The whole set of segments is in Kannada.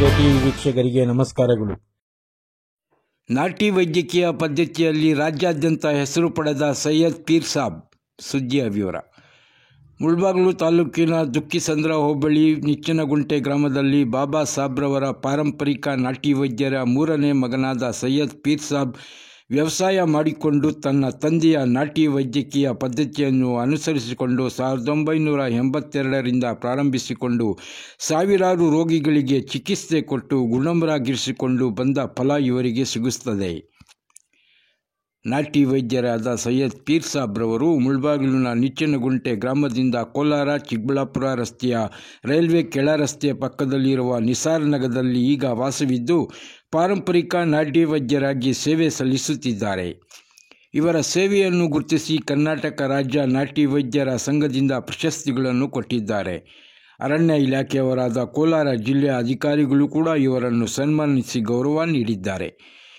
ಟಿವಿ ವೀಕ್ಷಕರಿಗೆ ನಮಸ್ಕಾರಗಳು. ನಾಟಿ ವೈದ್ಯಕೀಯ ಪದ್ಧತಿಯಲ್ಲಿ ರಾಜ್ಯಾದ್ಯಂತ ಹೆಸರು ಪಡೆದ ಸೈಯದ್ ಪೀರ್ ಸಾಬ್ ಸುದ್ದಿಯ ವಿವರ. ಮುಳಬಾಗಿಲು ತಾಲೂಕಿನ ದುಕ್ಕಿಸಂದ್ರ ಹೋಬಳಿ ನಿಚ್ಚನಗುಂಟೆ ಗ್ರಾಮದಲ್ಲಿ ಬಾಬಾ ಸಾಬ್ರವರ ಪಾರಂಪರಿಕ ನಾಟಿ ವೈದ್ಯರ ಮೂರನೇ ಮಗನಾದ ಸೈಯದ್ ಪೀರ್ ಸಾಬ್ ವ್ಯವಸಾಯ ಮಾಡಿಕೊಂಡು ತನ್ನ ತಂದೆಯ ನಾಟಿ ವೈದ್ಯಕೀಯ ಪದ್ಧತಿಯನ್ನು ಅನುಸರಿಸಿಕೊಂಡು 1982ರಿಂದ ಪ್ರಾರಂಭಿಸಿಕೊಂಡು ಸಾವಿರಾರು ರೋಗಿಗಳಿಗೆ ಚಿಕಿತ್ಸೆ ಕೊಟ್ಟು ಗುಣಮರಾಗಿರಿಸಿಕೊಂಡು ಬಂದ ಫಲ ಇವರಿಗೆ ಸಿಗುತ್ತದೆ. ನಾಟಿ ವೈದ್ಯರಾದ ಸೈಯದ್ ಪೀರ್ ಸಾಬ್ರವರು ಮುಳಬಾಗಿಲಿನ ನಿಚ್ಚನಗುಂಟೆ ಗ್ರಾಮದಿಂದ ಕೋಲಾರ ಚಿಕ್ಕಬಳ್ಳಾಪುರ ರಸ್ತೆಯ ರೈಲ್ವೆ ಕೆಳ ರಸ್ತೆಯ ಪಕ್ಕದಲ್ಲಿರುವ ನಿಸಾರ್ ನಗರದಲ್ಲಿ ಈಗ ವಾಸವಿದ್ದು ಪಾರಂಪರಿಕ ನಾಟಿ ವೈದ್ಯರಾಗಿ ಸೇವೆ ಸಲ್ಲಿಸುತ್ತಿದ್ದಾರೆ. ಇವರ ಸೇವೆಯನ್ನು ಗುರುತಿಸಿ ಕರ್ನಾಟಕ ರಾಜ್ಯ ನಾಟಿ ವೈದ್ಯರ ಸಂಘದಿಂದ ಪ್ರಶಸ್ತಿಗಳನ್ನು ಕೊಟ್ಟಿದ್ದಾರೆ. ಅರಣ್ಯ ಇಲಾಖೆಯವರಾದ ಕೋಲಾರ ಜಿಲ್ಲೆಯ ಅಧಿಕಾರಿಗಳು ಕೂಡ ಇವರನ್ನು ಸನ್ಮಾನಿಸಿ ಗೌರವ ನೀಡಿದ್ದಾರೆ.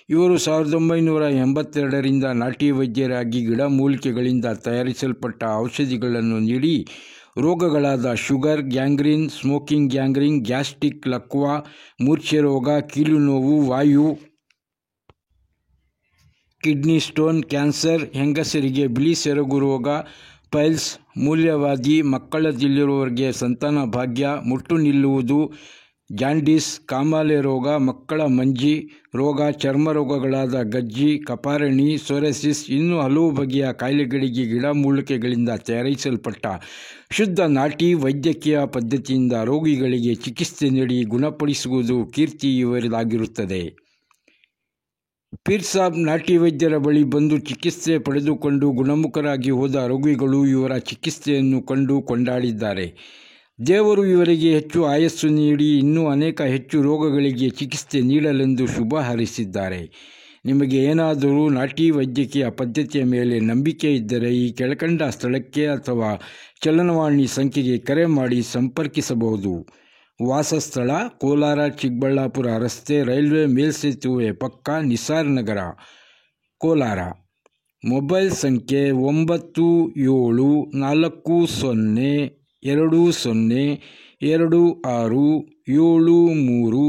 ಇವರು 1982ರಿಂದ ನಾಟಿ ವೈದ್ಯರಾಗಿ ಗಿಡಮೂಲಿಕೆಗಳಿಂದ ತಯಾರಿಸಲ್ಪಟ್ಟ ಔಷಧಿಗಳನ್ನು ನೀಡಿ ರೋಗಗಳಾದ sugar, gangrene, smoking gangrene, gastric, ಲಕ್ವಾ, ಮೂರ್ಛೆ ರೋಗ, ಕೀಲು ನೋವು, ವಾಯು, ಕಿಡ್ನಿ ಸ್ಟೋನ್, ಕ್ಯಾನ್ಸರ್, ಹೆಂಗಸರಿಗೆ ಬಿಳಿ ಸೆರಗು ರೋಗ, ಪೈಲ್ಸ್, ಮೂಲವ್ಯಾಧಿ, ಮಕ್ಕಳದಿಲ್ಲಿರುವವರಿಗೆ ಸಂತಾನ ಭಾಗ್ಯ, ಮುಟ್ಟು ನಿಲ್ಲುವುದು, ಜಾಂಡೀಸ್, ಕಾಮಾಲೆ ರೋಗ, ಮಕ್ಕಳ ಮಂಜಿ ರೋಗ, ಚರ್ಮ ರೋಗಗಳಾದ ಗಜ್ಜಿ, ಕಪಾರಣಿ, ಸೋರೆಸಿಸ್ ಇನ್ನೂ ಹಲವು ಬಗೆಯ ಕಾಯಿಲೆಗಳಿಗೆ ಗಿಡಮೂಲಿಕೆಗಳಿಂದ ತಯಾರಿಸಲ್ಪಟ್ಟ ಶುದ್ಧ ನಾಟಿ ವೈದ್ಯಕೀಯ ಪದ್ಧತಿಯಿಂದ ರೋಗಿಗಳಿಗೆ ಚಿಕಿತ್ಸೆ ನೀಡಿ ಗುಣಪಡಿಸುವುದು ಕೀರ್ತಿ ಇವರದಾಗಿರುತ್ತದೆ. ಪೀರ್ ಸಾಬ್ ನಾಟಿ ವೈದ್ಯರ ಬಳಿ ಬಂದು ಚಿಕಿತ್ಸೆ ಪಡೆದುಕೊಂಡು ಗುಣಮುಖರಾಗಿ ಹೋದ ರೋಗಿಗಳು ಇವರ ಚಿಕಿತ್ಸೆಯನ್ನು ಕಂಡು ಕೊಂಡಾಡಿದ್ದಾರೆ. ದೇವರು ಇವರಿಗೆ ಹೆಚ್ಚು ಆಯಸ್ಸು ನೀಡಿ ಇನ್ನೂ ಅನೇಕ ಹೆಚ್ಚು ರೋಗಗಳಿಗೆ ಚಿಕಿತ್ಸೆ ನೀಡಲೆಂದು ಶುಭ ಹಾರೈಸಿದ್ದಾರೆ. ನಿಮಗೆ ಏನಾದರೂ ನಾಟಿ ವೈದ್ಯಕೀಯ ಪದ್ಧತಿಯ ಮೇಲೆ ನಂಬಿಕೆ ಇದ್ದರೆ ಈ ಕೆಳಕಂಡ ಸ್ಥಳಕ್ಕೆ ಅಥವಾ ಚಲನವಾಣಿ ಸಂಖ್ಯೆಗೆ ಕರೆ ಮಾಡಿ ಸಂಪರ್ಕಿಸಬಹುದು. ವಾಸಸ್ಥಳ ಕೋಲಾರ ಚಿಕ್ಕಬಳ್ಳಾಪುರ ರಸ್ತೆ, ರೈಲ್ವೆ ಮೇಲ್ಸೇತುವೆ ಪಕ್ಕ, ನಿಸಾರ್ ನಗರ, ಕೋಲಾರ. ಮೊಬೈಲ್ ಸಂಖ್ಯೆ 9720202673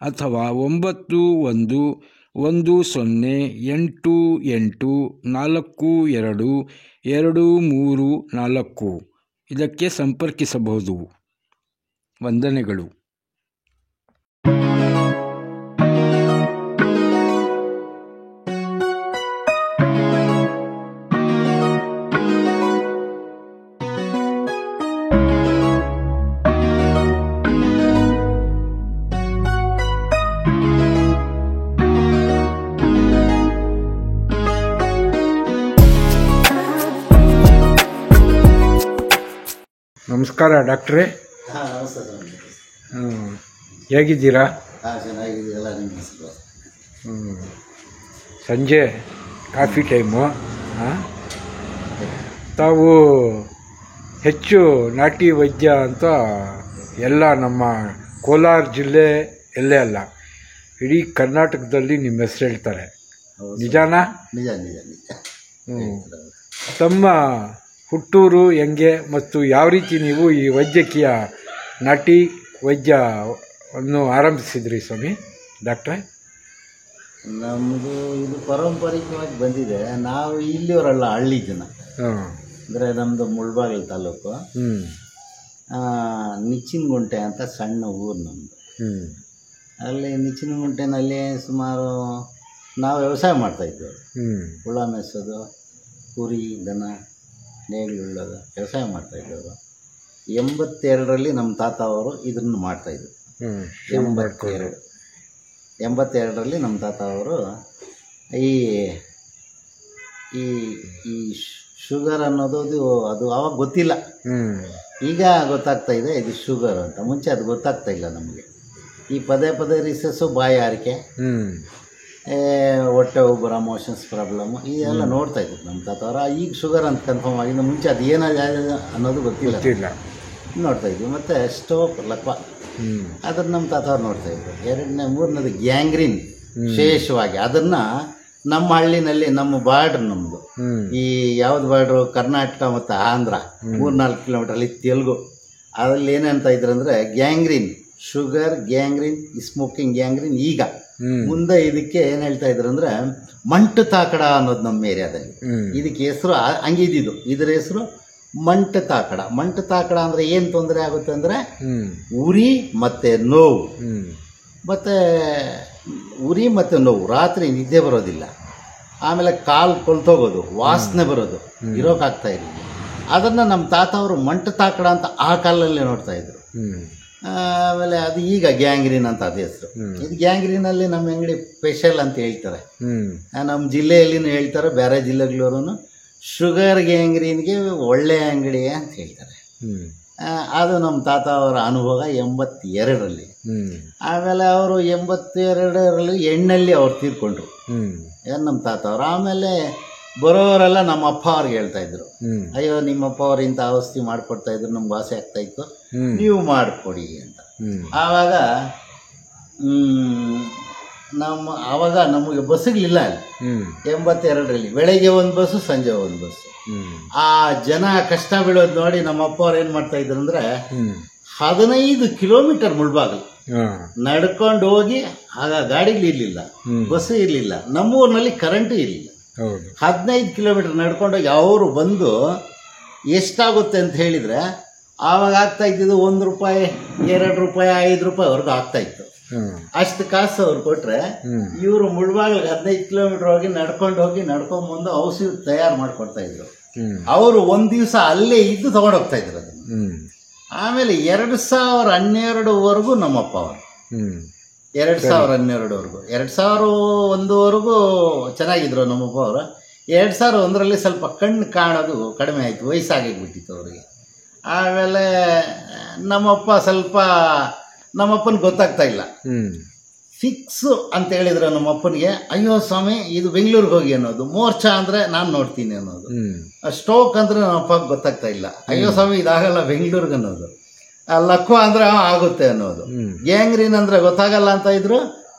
ಅಥವಾ 9110884223 ಇದಕ್ಕೆ ಸಂಪರ್ಕಿಸಬಹುದು. ವಂದನೆಗಳು. ನಮಸ್ಕಾರ ಡಾಕ್ಟ್ರೇ. ನಮಸ್ತೆ ಸರ್. ಹೇಗಿದ್ದೀರಾ? ಚೆನ್ನಾಗಿದ್ದೀರಲ್ಲ. ನಿಮ್ಮ ಸಂಜೆ ಕಾಫಿ ಟೈಮು. ತಾವು ಹೆಚ್ಚು ನಾಟಿ ವೈದ್ಯ ಅಂತ ಎಲ್ಲ ನಮ್ಮ ಕೋಲಾರ ಜಿಲ್ಲೆ ಎಲ್ಲೇ ಅಲ್ಲ, ಇಡೀ ಕರ್ನಾಟಕದಲ್ಲಿ ನಿಮ್ಮ ಹೆಸರು ಹೇಳ್ತಾರೆ. ನಿಜಾನಾ? ನಿಜ ನಿಜ ನಿಜ. ತಮ್ಮ ಹುಟ್ಟೂರು ಹೆಂಗೆ ಮತ್ತು ಯಾವ ರೀತಿ ನೀವು ಈ ವೈದ್ಯಕೀಯ ನಾಟಿ ವೈದ್ಯವನ್ನು ಆರಂಭಿಸಿದ್ರಿ ಸ್ವಾಮಿ ಡಾಕ್ಟ್ರೆ? ನಮ್ಮದು ಇದು ಪಾರಂಪರಿಕವಾಗಿ ಬಂದಿದೆ. ನಾವು ಇಲ್ಲಿಯವರಲ್ಲ, ಹಳ್ಳಿ ಜನ. ಅಂದರೆ ನಮ್ಮದು ಮುಳಬಾಗಿಲು ತಾಲೂಕು, ನಿಚ್ಚನಗುಂಟೆ ಅಂತ ಸಣ್ಣ ಊರು ನಮ್ಮದು. ಅಲ್ಲಿ ನಿಚ್ಚನಗುಂಟೆನಲ್ಲಿ ಸುಮಾರು ನಾವು ವ್ಯವಸಾಯ ಮಾಡ್ತಾಯಿದ್ವಿ. ಹುಳ ಮೆಸೋದು, ಕುರಿ, ದನ, ನೇಗಿಲು ಉಳ್ಳೋದು ವ್ಯವಸಾಯ ಮಾಡ್ತಾಯಿದ್ದವರು. 82ರಲ್ಲಿ ನಮ್ಮ ತಾತ ಅವರು ಇದನ್ನು ಮಾಡ್ತಾಯಿದ್ರು. 82ರಲ್ಲಿ ನಮ್ಮ ತಾತ ಅವರು ಈ ಈ ಈ ಶುಗರ್ ಅನ್ನೋದು ಅದು ಆವಾಗ ಗೊತ್ತಿಲ್ಲ. ಈಗ ಗೊತ್ತಾಗ್ತಾ ಇದೆ ಇದು ಶುಗರ್ ಅಂತ. ಮುಂಚೆ ಅದು ಗೊತ್ತಾಗ್ತಾ ಇಲ್ಲ ನಮಗೆ. ಈ ಪದೇ ಪದೇ ರಿಸಸ್ಸು, ಬಾಯಿ ಆರಿಕೆ, ಹೊಟ್ಟೆ ಉಬ್ಬರ, ಮೋಷನ್ಸ್ ಪ್ರಾಬ್ಲಮ್ಮು ಇದೆಲ್ಲ ನೋಡ್ತಾ ಇದ್ರು ನಮ್ಮ ತಾತ ಅವರು. ಈಗ ಶುಗರ್ ಅಂತ ಕನ್ಫರ್ಮ್ ಆಗಿದೆ. ಮುಂಚೆ ಅದು ಏನಾಗಿದೆ ಅನ್ನೋದು ಗೊತ್ತಿಲ್ಲ, ನೋಡ್ತಾ ಇದ್ವಿ. ಮತ್ತು ಸ್ಟೋಪ್, ಲಕ್ವ ಅದನ್ನು ನಮ್ಮ ತಾತ ಅವ್ರು ನೋಡ್ತಾ ಇದ್ರು. ಮೂರನೇದು ಗ್ಯಾಂಗ್ರೀನ್ ವಿಶೇಷವಾಗಿ. ಅದನ್ನು ನಮ್ಮ ಹಳ್ಳಿನಲ್ಲಿ, ನಮ್ಮ ಬಾರ್ಡ್ರ್ ನಮ್ಮದು ಈ ಯಾವ್ದು ಬಾರ್ಡ್ರು, ಕರ್ನಾಟಕ ಮತ್ತು ಆಂಧ್ರ 3-4 ಕಿಲೋಮೀಟ್ರಲ್ಲಿ ತೆಲುಗು. ಅದರಲ್ಲಿ ಏನಂತ ಇದ್ರು ಅಂದರೆ gangrene sugar, gangrene, smoking gangrene. ಈಗ ಮುಂದೆ ಇದಕ್ಕೆ ಏನು ಹೇಳ್ತಾ ಇದ್ರು ಅಂದರೆ ಮಂಟು ತಾಕಡ ಅನ್ನೋದು ನಮ್ಮ ಏರಿಯಾದಲ್ಲಿ. ಇದಕ್ಕೆ ಹೆಸರು ಹಂಗಿದ್ದು, ಇದರ ಹೆಸರು ಮಂಟು ತಾಕಡ. ಮಂಟು ತಾಕಡ ಅಂದರೆ ಏನು ತೊಂದರೆ ಆಗುತ್ತೆ ಅಂದರೆ ಉರಿ ಮತ್ತು ನೋವು, ಮತ್ತು ಉರಿ ಮತ್ತು ನೋವು, ರಾತ್ರಿ ನಿದ್ದೆ ಬರೋದಿಲ್ಲ, ಆಮೇಲೆ ಕಾಲು ಕೊಲ್ತೋಗೋದು, ವಾಸನೆ ಬರೋದು, ಇರೋಕ್ಕಾಗ್ತಾ ಇರಲಿಲ್ಲ. ಅದನ್ನು ನಮ್ಮ ತಾತ ಅವರು ಮಂಟು ತಾಕಡ ಅಂತ ಆ ಕಾಲಲ್ಲೇ ನೋಡ್ತಾ ಇದ್ರು. ಆಮೇಲೆ ಅದು ಈಗ ಗ್ಯಾಂಗ್ರೀನ್ ಅಂತ ಅದೇ ಹೆಸರು. ಇದು ಗ್ಯಾಂಗ್ರೀನಲ್ಲಿ ನಮ್ಮ ಅಂಗಡಿ ಸ್ಪೆಷಲ್ ಅಂತ ಹೇಳ್ತಾರೆ. ನಮ್ಮ ಜಿಲ್ಲೆಯಲ್ಲಿನೂ ಹೇಳ್ತಾರೆ, ಬೇರೆ ಜಿಲ್ಲೆಗಳವರು ಶುಗರ್ ಗ್ಯಾಂಗ್ರೀನ್ಗೆ ಒಳ್ಳೆ ಅಂಗಡಿ ಅಂತ ಹೇಳ್ತಾರೆ. ಅದು ನಮ್ಮ ತಾತ ಅವರ ಅನುಭವ 82ರಲ್ಲಿ. ಆಮೇಲೆ ಅವರು 82ರಲ್ಲಿ ಎಣ್ಣಲ್ಲಿ ಅವ್ರು ತೀರ್ಕೊಂಡ್ರು, ನಮ್ಮ ತಾತ ಅವರು. ಆಮೇಲೆ ಬರೋರೆಲ್ಲ ನಮ್ಮ ಅಪ್ಪ ಅವ್ರಿಗೆ ಹೇಳ್ತಾ ಇದ್ರು, ಅಯ್ಯೋ ನಿಮ್ಮಪ್ಪ ಅವ್ರು ಇಂಥ ಔಷಧಿ ಮಾಡಿಕೊಡ್ತಾ ಇದ್ರು, ನಮ್ಗೆ ವಾಸಿ ಆಗ್ತಾ ಇತ್ತು, ನೀವು ಮಾಡಿಕೊಡಿ ಅಂತ. ಆವಾಗ ಆವಾಗ ನಮಗೆ ಬಸ್ಸುಗಳಿಲ್ಲ ಅಲ್ಲಿ 82ರಲ್ಲಿ. ಬೆಳಗ್ಗೆ ಒಂದು ಬಸ್ಸು, ಸಂಜೆ ಒಂದು ಬಸ್ಸು. ಆ ಜನ ಕಷ್ಟ ಬೀಳೋದು ನೋಡಿ ನಮ್ಮ ಅಪ್ಪ ಅವ್ರು ಏನು ಮಾಡ್ತಾ ಇದ್ರು ಅಂದರೆ 15 ಕಿಲೋಮೀಟರ್ ಮುಳ್ಬಾಗಲು ನಡ್ಕೊಂಡು ಹೋಗಿ, ಆಗ ಗಾಡಿಗಳಿರಲಿಲ್ಲ, ಬಸ್ಸು ಇರಲಿಲ್ಲ, ನಮ್ಮೂರಿನಲ್ಲಿ ಕರೆಂಟು ಇರಲಿಲ್ಲ. 15 ಕಿಲೋಮೀಟರ್ ನಡ್ಕೊಂಡೋಗಿ ಅವರು ಬಂದು ಎಷ್ಟಾಗುತ್ತೆ ಅಂತ ಹೇಳಿದರೆ ಆವಾಗ ಆಗ್ತಾ ಇದ್ದಿದ್ದು 1 ರೂಪಾಯಿ, 2 ರೂಪಾಯಿ, 5 ರೂಪಾಯಿವರೆಗೂ ಆಗ್ತಾ ಇತ್ತು. ಅಷ್ಟು ಕಾಸು ಅವ್ರು ಕೊಟ್ರೆ ಇವರು ಮುಳ್ಬಾಗ್ಲಿಗೆ 15 ಕಿಲೋಮೀಟರ್ ಹೋಗಿ ನಡ್ಕೊಂಡ್ಬಂದು ಔಷಧಿ ತಯಾರು ಮಾಡಿಕೊಡ್ತಾ ಇದ್ರು. ಅವರು ಒಂದು ದಿವಸ ಅಲ್ಲೇ ಇದ್ದು ತಗೊಂಡೋಗ್ತಾ ಇದ್ರು ಅದನ್ನು. ಆಮೇಲೆ 2012ವರೆಗೂ ನಮ್ಮಪ್ಪ ಅವರು 2012ವರೆಗೂ 2001ವರೆಗೂ ಚೆನ್ನಾಗಿದ್ರು ನಮ್ಮಪ್ಪ ಅವರು. 2001ರಲ್ಲಿ ಸ್ವಲ್ಪ ಕಣ್ಣು ಕಾಣೋದು ಕಡಿಮೆ ಆಯಿತು, ವಯಸ್ಸಾಗಿಬಿಟ್ಟಿತ್ತು ಅವರಿಗೆ. ಆಮೇಲೆ ನಮ್ಮಪ್ಪನಿಗೆ ಗೊತ್ತಾಗ್ತಾ ಇಲ್ಲ. ಫಿಕ್ಸು ಅಂತ ಹೇಳಿದ್ರು ನಮ್ಮಪ್ಪನಿಗೆ, ಅಯ್ಯೋ ಸ್ವಾಮಿ ಇದು ಬೆಂಗಳೂರಿಗೆ ಹೋಗಿ ಅನ್ನೋದು, ಮೋರ್ಚಾ ಅಂದರೆ ನಾನು ನೋಡ್ತೀನಿ ಅನ್ನೋದು, ಸ್ಟೋಕ್ ಅಂದರೆ ನಮ್ಮಪ್ಪಗೆ ಗೊತ್ತಾಗ್ತಾ ಇಲ್ಲ, ಅಯ್ಯೋ ಸ್ವಾಮಿ ಇದಾಗಲ್ಲ ಬೆಂಗಳೂರಿಗೆ ಅನ್ನೋದು, ಲಕ್ವ ಅಂದರೆ ಆಗುತ್ತೆ ಅನ್ನೋದು, ಗ್ಯಾಂಗ್ರೀನ್ ಅಂದರೆ ಗೊತ್ತಾಗಲ್ಲ ಅಂತ ಇದ್ರು,